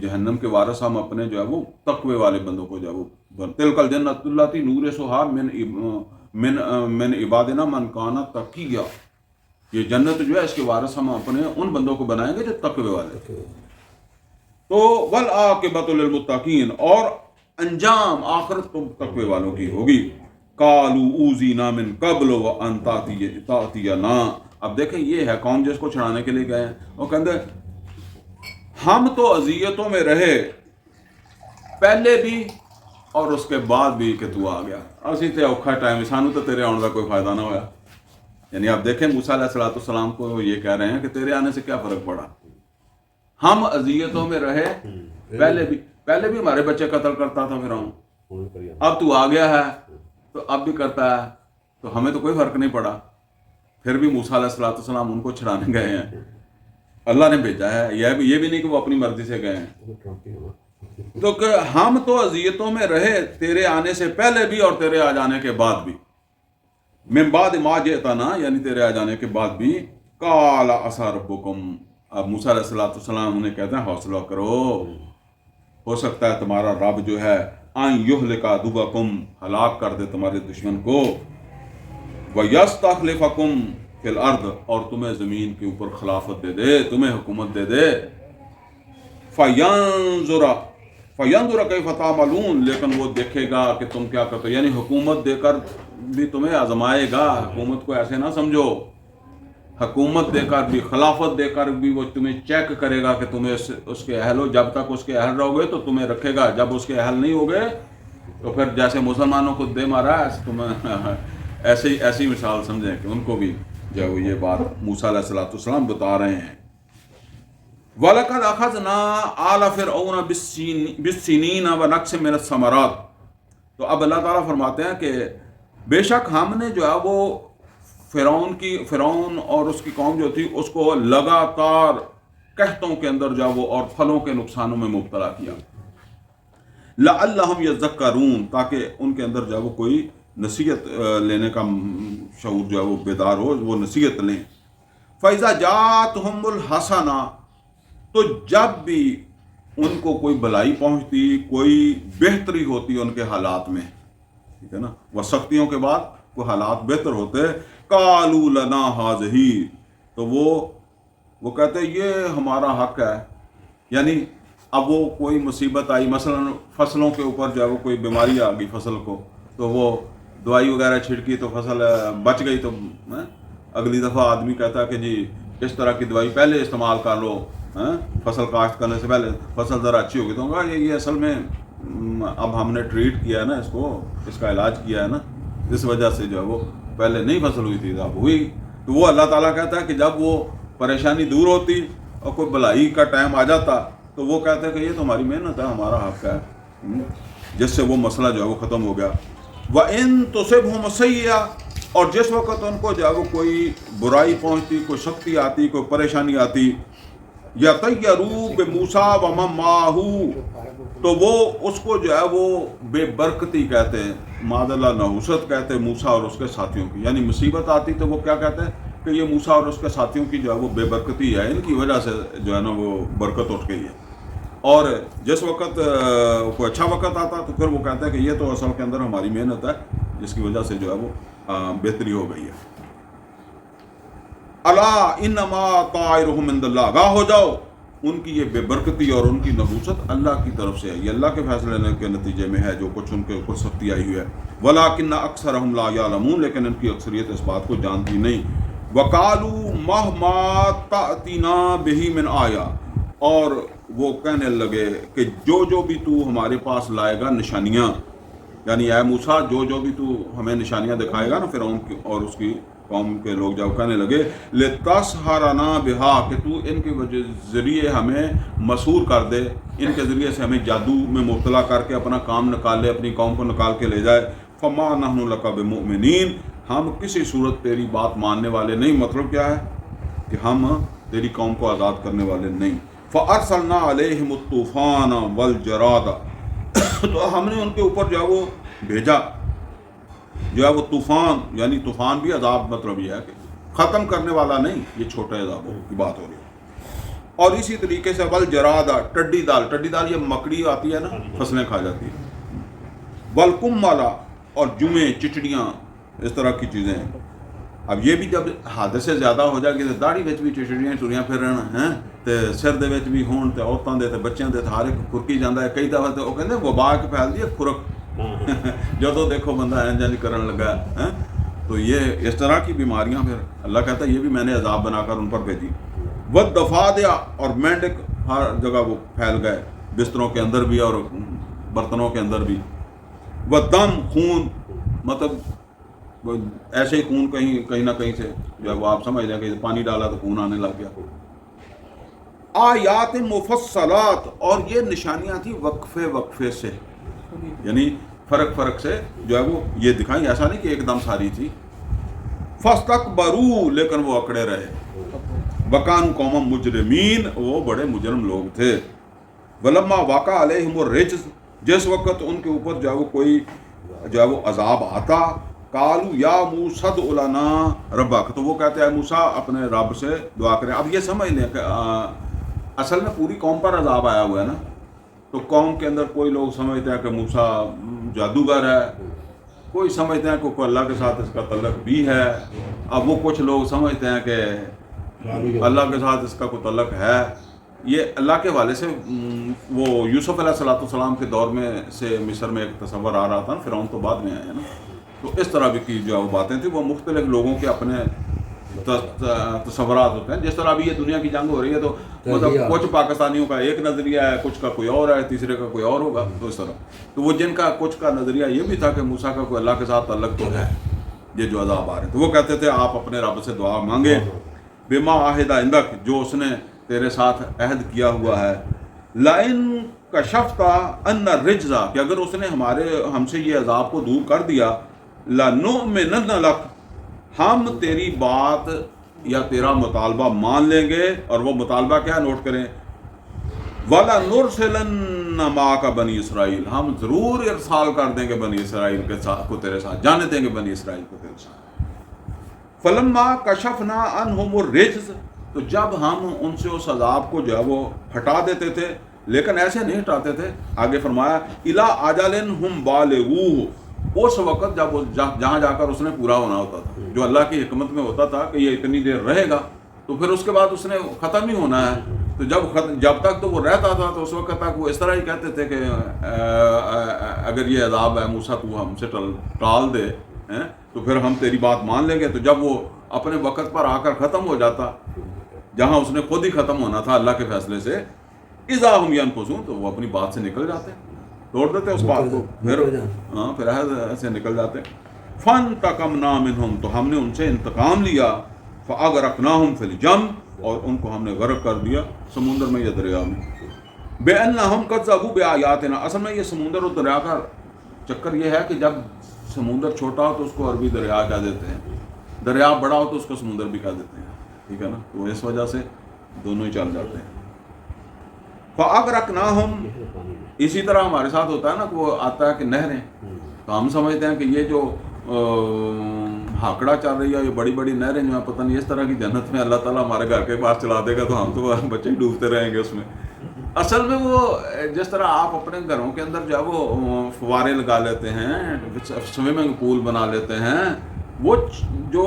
جہنم کے وارث ہم اپنے جو ہے وہ تقوی والے بندوں کو جو ہے وہ تلک الجنۃ اللاتی نورثھا من عبادنا من کان تقیا، یہ جنت جو ہے اس کے وارث ہم اپنے ان بندوں کو بنائیں گے جو تقوی والے، تو والعاقبۃ للمتقین، اور انجام آخرت تو تقوی والوں کی ہوگی۔ قالوا اوذینا من قبل وان تأتینا، اب دیکھیں یہ ہے قوم جس کو چھڑانے کے لیے گئے ہیں، وہ کہتے ہم تو اذیتوں میں رہے پہلے بھی اور اس کے بعد بھی کہ تو آ گیا، اسی تے اوکھا ٹائم سانو تو تیرے آنے کا کوئی فائدہ نہ ہوا، یعنی آپ دیکھیں موسیٰ علیہ السلام کو یہ کہہ رہے ہیں کہ تیرے آنے سے کیا فرق پڑا، ہم اذیتوں میں رہے پہلے بھی ہمارے بچے قتل کرتا تھا فرعون، اب تو آ گیا ہے تو اب بھی کرتا ہے، تو ہمیں تو کوئی فرق نہیں پڑا، پھر بھی موسیٰ علیہ السلام ان کو چھڑانے گئے ہیں، اللہ نے بھیجا ہے، یہ بھی نہیں کہ وہ اپنی مرضی سے گئے ہیں، تو کہ ہم تو اذیتوں میں رہے تیرے آنے سے پہلے بھی اور تیرے آ جانے کے بعد بھی، من بعد ما جئتنا، یعنی تیرے آ جانے کے بعد بھی، قال عسیٰ ربکم، اب موسیٰ علیہ السلام انہیں کہتے ہیں حوصلہ کرو، ہو سکتا ہے تمہارا رب جو ہے ان یہلک عدوکم، ہلاک کر دے تمہارے دشمن کو، ویستخلفکم فی الارض، اور تمہیں زمین کے اوپر خلافت دے دے، تمہیں حکومت دے دے، فینظر کیف تعملون، لیکن وہ دیکھے گا کہ تم کیا کرتے ہو، یعنی حکومت دے کر بھی تمہیں آزمائے گا، حکومت کو ایسے نہ سمجھو، حکومت دے کر بھی، خلافت دے کر بھی وہ تمہیں چیک کرے گا کہ تمہیں اس کے اہل ہو، جب تک اس کے اہل رہو گے تو تمہیں رکھے گا، جب اس کے اہل نہیں ہوگے تو پھر جیسے مسلمانوں کو دے مارا تمہیں ایسی مثال سمجھیں کہ ان کو بھی جو یہ بات موسیٰ علیہ السلام بتا رہے ہیں۔ وَلَقَدْ أَخَذْنَا آلَ فِرْعَوْنَ بِالسِّنِينَ وَنَقْصٍ مِّنَ الثَّمَرَاتِ، تو اب اللہ تعالیٰ فرماتے ہیں کہ بے شک ہم نے جو ہے وہ فرعون اور اس کی قوم جو تھی اس کو لگاتار قحطوں کے اندر جو ہے وہ اور پھلوں کے نقصانوں میں مبتلا کیا، لعلہم یذکرون، تاکہ ان کے اندر جو ہے وہ کوئی نصیحت لینے کا شعور جو ہے وہ بیدار ہو، وہ نصیحت لیں۔ فَإِذَا جَاءَتْهُمُ الْحَسَنَةُ، تو جب بھی ان کو کوئی بھلائی پہنچتی، کوئی بہتری ہوتی ان کے حالات میں، ٹھیک ہے نا، وہ سختیوں کے بعد کوئی حالات بہتر ہوتے، قَالُوا لَنَا هَٰذِهِ، تو وہ کہتے یہ ہمارا حق ہے، یعنی اب وہ کوئی مصیبت آئی، مثلا فصلوں کے اوپر جو ہے وہ کوئی بیماری آ گئی فصل کو، تو وہ دوائی وغیرہ چھڑکی تو فصل بچ گئی، تو اگلی دفعہ آدمی کہتا ہے کہ جی اس طرح کی دوائی پہلے استعمال کر لو، فصل کاشت کرنے سے پہلے فصل ذرا اچھی ہوگی، تو کہا یہ اصل میں اب ہم نے ٹریٹ کیا ہے نا اس کو، اس کا علاج کیا ہے نا، اس وجہ سے جو ہے وہ پہلے نہیں فصل ہوئی تھی اب ہوئی، تو وہ اللہ تعالیٰ کہتا ہے کہ جب وہ پریشانی دور ہوتی اور کوئی بھلائی کا ٹائم آ جاتا تو وہ کہتے ہیں کہ یہ تو ہماری محنت ہے، ہمارا حق ہے، جس سے وہ مسئلہ جو ہے وہ ختم ہو گیا۔ وَإِن تُصِبْهُمْ سَیِّئَةٌ، اور جس وقت ان کو جو ہے وہ کوئی برائی پہنچتی، کوئی سختی آتی، کوئی پریشانی آتی، یطیروا بموسیٰ ومن معہ، تو وہ اس کو جو ہے وہ بے برکتی کہتے ہیں، معاذ اللہ نحوست کہتے ہیں موسیٰ اور اس کے ساتھیوں کی. یعنی مصیبت آتی تو وہ کیا کہتے ہیں کہ یہ موسیٰ اور اس کے ساتھیوں کی جو ہے وہ بے برکتی ہے، ان کی وجہ سے جو ہے نا وہ برکت اٹھ گئی ہے. اور جس وقت کوئی اچھا وقت آتا تو پھر وہ کہتا ہے کہ یہ تو اصل کے اندر ہماری محنت ہے جس کی وجہ سے جو ہے وہ بہتری ہو گئی ہے. الا انما طائرهم عند اللہ، آگاہ ہو جاؤ ان کی یہ بے برکتی اور ان کی نحوست اللہ کی طرف سے ہے، یہ اللہ کے فیصلے کے نتیجے میں ہے جو کچھ ان کے اوپر سختی آئی ہوئی ہے. ولکن اکثرهم لا یعلمون، لیکن ان کی اکثریت اس بات کو جانتی نہیں. وقالوا مهما تأتینا به من آیہ، اور وہ کہنے لگے کہ جو بھی تو ہمارے پاس لائے گا نشانیاں، یعنی اے موسیٰ جو بھی تو ہمیں نشانیاں دکھائے گا نا فرعون کی اور اس کی قوم کے لوگ جب کہنے لگے لِتَسْحَرَنَا بِهَا، کہ تو ان کے ذریعے ہمیں مسحور کر دے، ان کے ذریعے سے ہمیں جادو میں مبتلا کر کے اپنا کام نکال لے، اپنی قوم کو نکال کے لے جائے. فَمَا نَحْنُ لَكَ بِمُؤْمِنِينَ، ہم کسی صورت تیری بات ماننے والے نہیں. مطلب کیا ہے کہ ہم تیری قوم کو آزاد کرنے والے نہیں. فَأَرْسَلْنَا عَلَيْهِمُ الطُّوفَانَ وَالْجَرَادَ، تو ہم نے ان کے اوپر جو ہے وہ بھیجا جو ہے وہ طوفان، یعنی طوفان بھی عذاب، مطلب یہ ہے کہ ختم کرنے والا نہیں، یہ چھوٹے عذابوں کی بات ہو رہی ہے. اور اسی طریقے سے والجراد، ٹڈی دال یہ مکڑی آتی ہے نا، فصلیں کھا جاتی ہے. والقمل، اور جمیں، چچڑیاں، اس طرح کی چیزیں. اب یہ بھی جب حادثے زیادہ ہو جائے گی تو داڑھی وچ بھی چچڑیاں ٹریاں پھرن ہیں تے سر دے وچ بھی ہون تے عورتاں دے تے بچیاں دے ہر ایک کھرکی جاندا ہے. کئی دفعہ تے وہ کہندے وبا کے پھیل دی ہے کھرک، جدو دیکھو بندہ انج کرن لگا ہے. تو یہ اس طرح کی بیماریاں پھر اللہ کہتا ہے یہ بھی میں نے عذاب بنا کر ان پر بھیجی. والضفادع، اور مینڈک ہر جگہ وہ پھیل گئے، بستروں کے اندر بھی اور برتنوں کے اندر بھی. والدم، خون، مطلب ایسے ہی خون کہیں نہ کہیں سے جو ہے وہ آپ سمجھ لیں کہ پانی ڈالا تو خون آنے لگ گیا. آیات مفصلات، اور یہ نشانیاں تھیں وقفے سے، یعنی فرق سے جو ہے وہ یہ دکھائیں، ایسا نہیں کہ ایک دم ساری تھی. فاستکبروا، لیکن وہ اکڑے رہے. وکانوا قوما مجرمین، وہ بڑے مجرم لوگ تھے. ولما وقع علیہم الرجز، جس وقت ان کے اوپر جو ہے وہ کوئی جو ہے وہ عذاب آتا، قالوا یا موسیٰ ادع لنا ربک، تو وہ کہتے ہیں موسیٰ اپنے رب سے دعا کریں. اب یہ سمجھ لیں کہ اصل میں پوری قوم پر عذاب آیا ہوا ہے نا، تو قوم کے اندر کوئی لوگ سمجھتے ہیں کہ موسیٰ جادوگر ہے، کوئی سمجھتے ہیں کہ کوئی اللہ کے ساتھ اس کا تعلق بھی ہے. اب وہ کچھ لوگ سمجھتے ہیں کہ اللہ کے ساتھ اس کا کوئی تعلق ہے. یہ اللہ کے حوالے سے وہ یوسف علیہ السلام کے دور میں سے مصر میں ایک تصور آ رہا تھا نا، فرعون تو بعد میں آیا ہے نا. تو اس طرح بھی کی جو وہ باتیں تھیں، وہ مختلف لوگوں کے اپنے تصورات ہوتے ہیں. جس طرح ابھی یہ دنیا کی جنگ ہو رہی ہے تو مطلب کچھ پاکستانیوں کا ایک نظریہ ہے، کچھ کا کوئی اور ہے، تیسرے کا کوئی اور ہوگا. تو اس طرح تو وہ جن کا کچھ کا نظریہ یہ بھی تھا کہ موسیٰ کا کوئی اللہ کے ساتھ تعلق تو ہے، یہ جو عذاب آ رہے تو وہ کہتے تھے آپ اپنے رب سے دعا مانگے. بما عہد عندک، جو اس نے تیرے ساتھ عہد کیا ہوا ہے. لئن کشفت عنا الرجز، کہ اگر اس نے ہم سے یہ عذاب کو دور کر دیا، لنؤمنن لک، ہم تیری بات یا تیرا مطالبہ مان لیں گے. اور وہ مطالبہ کیا، نوٹ کریں، وَلَنُرْسِلَنَّ مَعَكَ بنی اسرائیل، ہم ضرور ارسال کر دیں گے بنی اسرائیل کے ساتھ کو تیرے ساتھ، جانے دیں گے بنی اسرائیل کو تیرے ساتھ. فَلَمَّا كَشَفْنَا عَنْهُمُ الرِّجْزَ، تو جب ہم ان سے اس عذاب کو جو ہے وہ ہٹا دیتے تھے، لیکن ایسے نہیں ہٹاتے تھے. آگے فرمایا إِلَىٰ أَجَلٍ هُمْ بَالِغُوهُ، اس وقت جب جہاں جا کر اس نے پورا ہونا ہوتا تھا، جو اللہ کی حکمت میں ہوتا تھا کہ یہ اتنی دیر رہے گا تو پھر اس کے بعد اس نے ختم ہی ہونا ہے. تو جب تک تو وہ رہتا تھا تو اس وقت تک وہ اس طرح ہی کہتے تھے کہ اگر یہ عذاب ہے موسیٰ تو ہم سے ٹال دے تو پھر ہم تیری بات مان لیں گے. تو جب وہ اپنے وقت پر آ کر ختم ہو جاتا، جہاں اس نے خود ہی ختم ہونا تھا اللہ کے فیصلے سے، اذا ہم ينفذون، تو وہ اپنی بات سے نکل جاتے، توڑ دیتے اس بات کو، پھر ایسے نکل جاتے. فانتقمنا منہم، تو ہم نے ان سے انتقام لیا. فاغرقناہم فی الجم، اور ان کو ہم نے غرق کر دیا سمندر میں یا دریا میں. بانہم کذبوا بآیاتنا، اصل میں یہ سمندر اور دریا کا چکر یہ ہے کہ جب سمندر چھوٹا ہو تو اس کو عربی دریا کہہ دیتے ہیں، دریا بڑا ہو تو اس کو سمندر بھی کہہ دیتے ہیں، ٹھیک ہے نا، تو اس وجہ سے دونوں ہی چل جاتے ہیں۔ فَأَغْرَقْنَاهُمْ، اسی طرح ہمارے ساتھ ہوتا ہے نا کہ وہ آتا ہے کہ نہریں، تو ہم سمجھتے ہیں کہ یہ جو ہاکڑا چل رہی ہے، یہ بڑی بڑی نہریں جو ہیں، پتہ نہیں اس طرح کی جنت میں اللہ تعالیٰ ہمارے گھر کے پاس چلا دے گا تو ہم تو بچے ہی ڈوبتے رہیں گے اس میں۔ اصل میں وہ جس طرح آپ اپنے گھروں کے اندر جو ہے وہ فوارے لگا لیتے ہیں، سوئمنگ پول بنا لیتے ہیں، وہ جو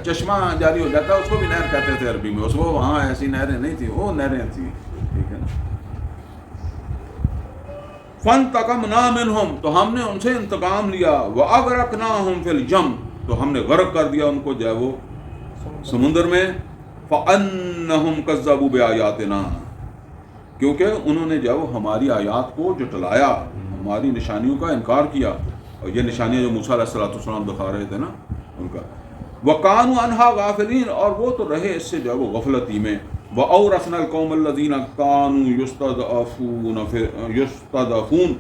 چشمہ جاری ہو جاتا ہے اس کو بھی نہر کہتے تھے عربی میں، اس کو وہاں ایسی نہریں نہیں تھیں، وہ نہریں تھیں، ٹھیک ہے نا۔ فَانْتَقَمْنَا مِنْهُمْ، تو ہم نے ان سے انتقام لیا، وَأَغْرَقْنَاهُمْ فِي الْجَمِّ، تو ہم نے غرق کر دیا ان کو جو ہے وہ سمندر میں، فَأَنَّهُمْ كَذَّبُوا بِآيَاتِنَا، کیونکہ انہوں نے جو ہے وہ ہماری آیات کو جھٹلایا، ہماری نشانیوں کا انکار کیا، اور یہ نشانیاں جو موسیٰ علیہ السلام دکھا رہے تھے نا ان کا، وَكَانُوا عَنْهَا غَافِلِينَ، اور وہ تو رہے اس سے جو ہے وہ غفلتی میں، وَأَوْرَثْنَا الْقَوْمَ الَّذِينَ كَانُوا يُسْتَضْعَفُونَ،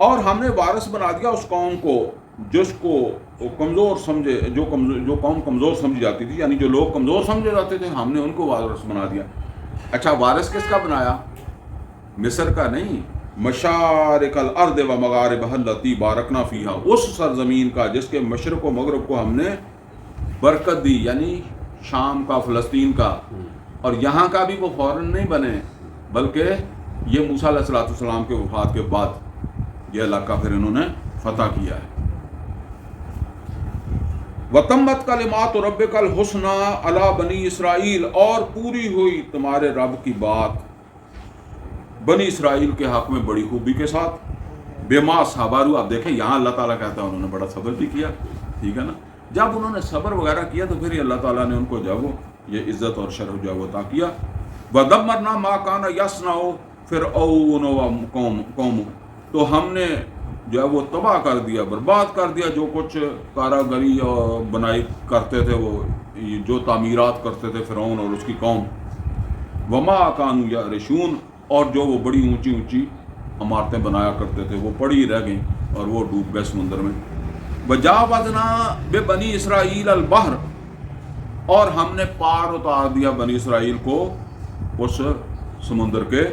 اور ہم نے وارث بنا دیا اس قوم کو جس کو کمزور سمجھے، جو قوم کمزور سمجھی جاتی تھی، یعنی جو لوگ کمزور سمجھے جاتے تھے ہم نے ان کو وارث بنا دیا۔ اچھا وارث کس کا بنایا؟ مصر کا نہیں، مشارق الارض و مغاربها التي بارکنا فیہا، اس سرزمین کا جس کے مشرق و مغرب کو ہم نے برکت دی، یعنی شام کا، فلسطین کا، اور یہاں کا بھی وہ فوراً نہیں بنے بلکہ یہ موسیٰ علیہ السلام کے وفات کے بعد یہ علاقہ پھر انہوں نے فتح کیا ہے۔ وَتَمَّتْ كَلِمَاتُ رَبِّكَ الْحُسْنَىٰ عَلَىٰ بَنِي اسرائیل، اور پوری ہوئی تمہارے رب کی بات بنی اسرائیل کے حق میں بڑی خوبی کے ساتھ، بِمَا صَبَرُوا، اب دیکھیں یہاں اللہ تعالیٰ کہتا ہے انہوں نے بڑا صبر بھی کیا، ٹھیک ہے نا، جب انہوں نے صبر وغیرہ کیا تو پھر اللہ تعالیٰ نے ان کو جو ہے وہ یہ عزت اور شرف جو ہے وہ عطا کیا۔ وَدَمَّرْنَا مَا كَانَ يَصْنَعُ فِرْعَوْنُ وَقَوْمُهُ، تو ہم نے جو ہے وہ تباہ کر دیا، برباد کر دیا جو کچھ کاراگری اور بنائی کرتے تھے، وہ جو تعمیرات کرتے تھے فرعون اور اس کی قوم، وما كانوا يعرشون، اور جو وہ بڑی اونچی اونچی عمارتیں بنایا کرتے تھے وہ پڑی رہ گئیں اور وہ ڈوب گئے سمندر میں۔ وجاوزنا ببنی اسرائیل البحر، اور ہم نے پار اتار دیا بنی اسرائیل کو اس سمندر کے،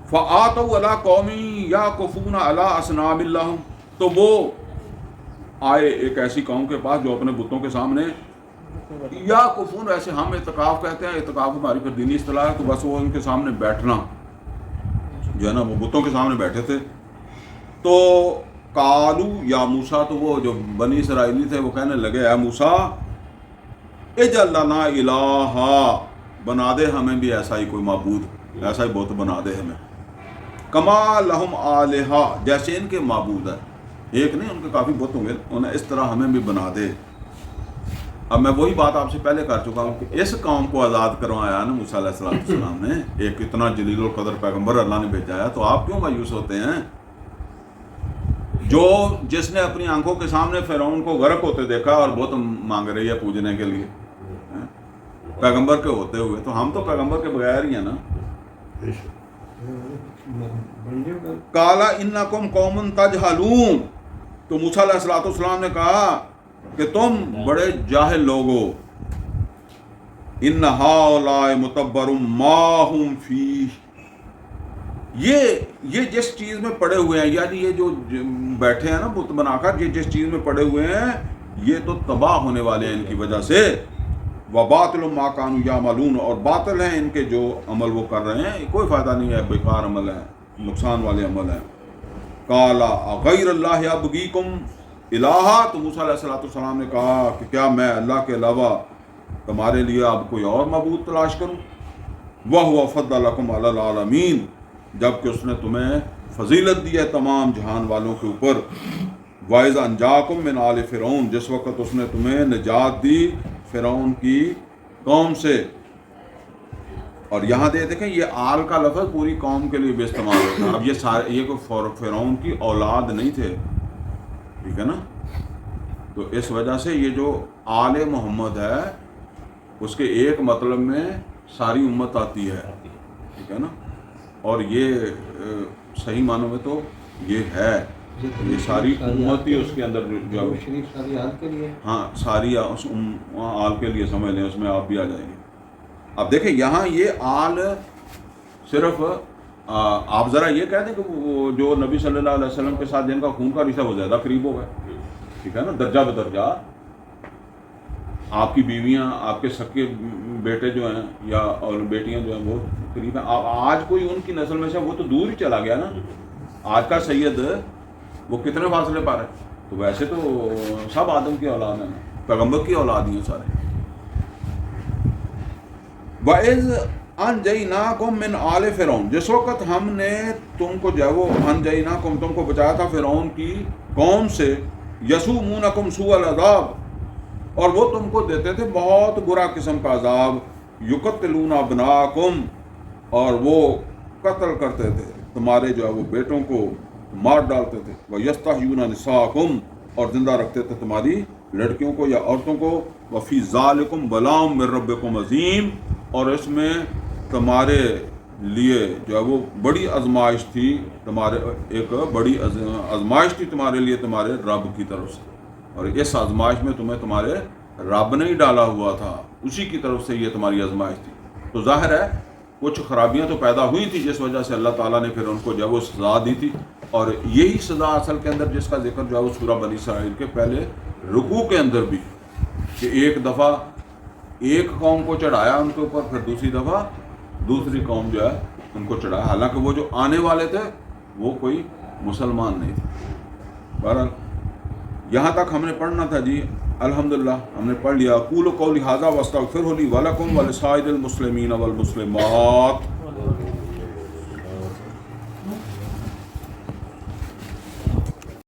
فآتوا علی قوم یعکفون علی اصنام اللہ، تو وہ آئے ایک ایسی قوم کے پاس جو اپنے بتوں کے سامنے یعکفون، ایسے ہم اعتکاف کہتے ہیں، اعتکاف ہماری پھر دینی اصطلاح ہے، تو بس وہ ان کے سامنے بیٹھنا جو ہے نا، وہ بتوں کے سامنے بیٹھے تھے، تو قالو یا موسیٰ، تو وہ جو بنی اسرائیلی تھے وہ کہنے لگے اے موسیٰ اجعل لنا الہا، بنا دے ہمیں بھی ایسا ہی کوئی معبود، ایسا ہی بت بنا دے ہمیں، کما لہم آلہا، جیسے ان کے معبود ہیں، ایک نہیں ان کے کافی بت ہوں گے، انہیں اس طرح ہمیں بھی بنا دے۔ اب میں وہی بات آپ سے پہلے کر چکا ہوں کہ اس قوم کو آزاد کروایا نا موسیٰ علیہ السلام نے، ایک اتنا جلیل القدر پیغمبر اللہ نے بھیجا ہے، تو آپ کیوں مایوس ہوتے ہیں؟ جو جس نے اپنی آنکھوں کے سامنے فرعون کو غرق ہوتے دیکھا اور بت مانگ رہی ہے پوجنے کے لیے پیغمبر کے ہوتے ہوئے، تو ہم تو پیغمبر کے بغیر ہی ہیں نا۔ قال انکم قوم تجہلون، تو موسیٰ علیہ السلام نے کہا کہ تم بڑے جاہل لوگ ہو، ان ہؤلاء متبر ما ہم فیہ، یہ جس چیز میں پڑے ہوئے ہیں، یعنی یہ جو بیٹھے ہیں نا بت بنا کر، یہ جس چیز میں پڑے ہوئے ہیں یہ تو تباہ ہونے والے ہیں ان کی وجہ سے، وباطل ما كانوا يعملون، اور باطل ہیں ان کے جو عمل وہ کر رہے ہیں، کوئی فائدہ نہیں ہے، بیکار عمل ہے، نقصان والے عمل ہیں۔ قال غیر اللہ ابغیکم الہا، تو موسیٰ علیہ السلام نے کہا کہ کیا میں اللہ کے علاوہ تمہارے لیے اب کوئی اور معبود تلاش کروں؟ وَهُوَ فَضَّلَكُمْ عَلَى الْعَالَمِينَ، جبکہ اس نے تمہیں فضیلت دی ہے تمام جہان والوں کے اوپر۔ وَإِذْ أَنْجَاكُمْ مِنْ آلِ فِرْعَوْنَ، جس وقت اس نے تمہیں نجات دی فرعون کی قوم سے، اور یہاں دیکھیں یہ آل کا لفظ پوری قوم کے لیے بھی استعمال ہوتا ہے۔ اب یہ سارے یہ کوئی فرعون کی اولاد نہیں تھے، ٹھیک ہے نا، تو اس وجہ سے یہ جو آل محمد ہے اس کے ایک مطلب میں ساری امت آتی ہے، ٹھیک ہے نا، اور یہ صحیح معنوں میں تو یہ ہے یہ ساری امت ہی اس کے اندر جو ہے شریف ساری حال کے لیے، ہاں ساری اس آل کے لیے سمجھ لیں، اس میں آپ بھی آ جائیں گے. اب دیکھیں یہاں یہ آل صرف آپ ذرا یہ کہہ دیں کہ وہ جو نبی صلی اللہ علیہ وسلم کے ساتھ جن کا خون کا رشتہ وہ زیادہ قریب ہو گئے، ٹھیک ہے نا، درجہ بدرجہ. آپ کی بیویاں، آپ کے سکے بیٹے جو ہیں یا اور بیٹیاں جو ہیں وہ قریب ہیں. آج کوئی ان کی نسل میں سے وہ تو دور ہی چلا گیا نا. آج کا سید وہ کتنے فاصلے پا رہے ہیں؟ تو ویسے تو سب آدم کی اولاد ہیں، پیغمبر کی اولاد ہی ہیں سارے. وَإِذْ أَنْجَيْنَاكُمْ مِنْ آلِ فِرْعَوْنَ، جس وقت ہم نے تم کو جو ہے وہ أَنْجَيْنَاكُمْ تم کو بچایا تھا فرعون کی قوم سے، يَسُومُونَكُمْ سُوءَ الْعَذَابِ، اور وہ تم کو دیتے تھے بہت برا قسم کا عذاب، يُقَتِّلُونَ أَبْنَاءَكُمْ، اور وہ قتل کرتے تھے تمہارے جو ہے وہ بیٹوں کو مار ڈالتے تھے، وَيَسْتَحْيُونَ نِسَاءَكُمْ، اور زندہ رکھتے تھے تمہاری لڑکیوں کو یا عورتوں کو. وَفِي ذَلِكُمْ بَلَاءٌ مِّن رَبِّكُمْ عَظِيمٌ، اور اس میں تمہارے لیے جو ہے وہ بڑی آزمائش تھی، تمہارے ایک بڑی آزمائش تھی تمہارے لیے تمہارے رب کی طرف سے، اور اس آزمائش میں تمہیں تمہارے رب نے ہی ڈالا ہوا تھا، اسی کی طرف سے یہ تمہاری آزمائش تھی. تو ظاہر ہے کچھ خرابیاں تو پیدا ہوئی تھی جس وجہ سے اللہ تعالیٰ نے پھر ان کو جو ہے وہ سزا دی تھی. اور یہی سزا اصل کے اندر جس کا ذکر جو ہے وہ سورہ بنی اسرائیل کے پہلے رکوع کے اندر بھی، کہ ایک دفعہ ایک قوم کو چڑھایا ان کے اوپر، پھر دوسری دفعہ دوسری قوم جو ہے ان کو چڑھایا، حالانکہ وہ جو آنے والے تھے وہ کوئی مسلمان نہیں تھے. بہرحال یہاں تک ہم نے پڑھنا تھا جی. الحمدللہ ہم نے پڑھ لیا. قولوا قولی ھذا واستغفروا لی ولکم ولسائر المسلمین والمسلمات.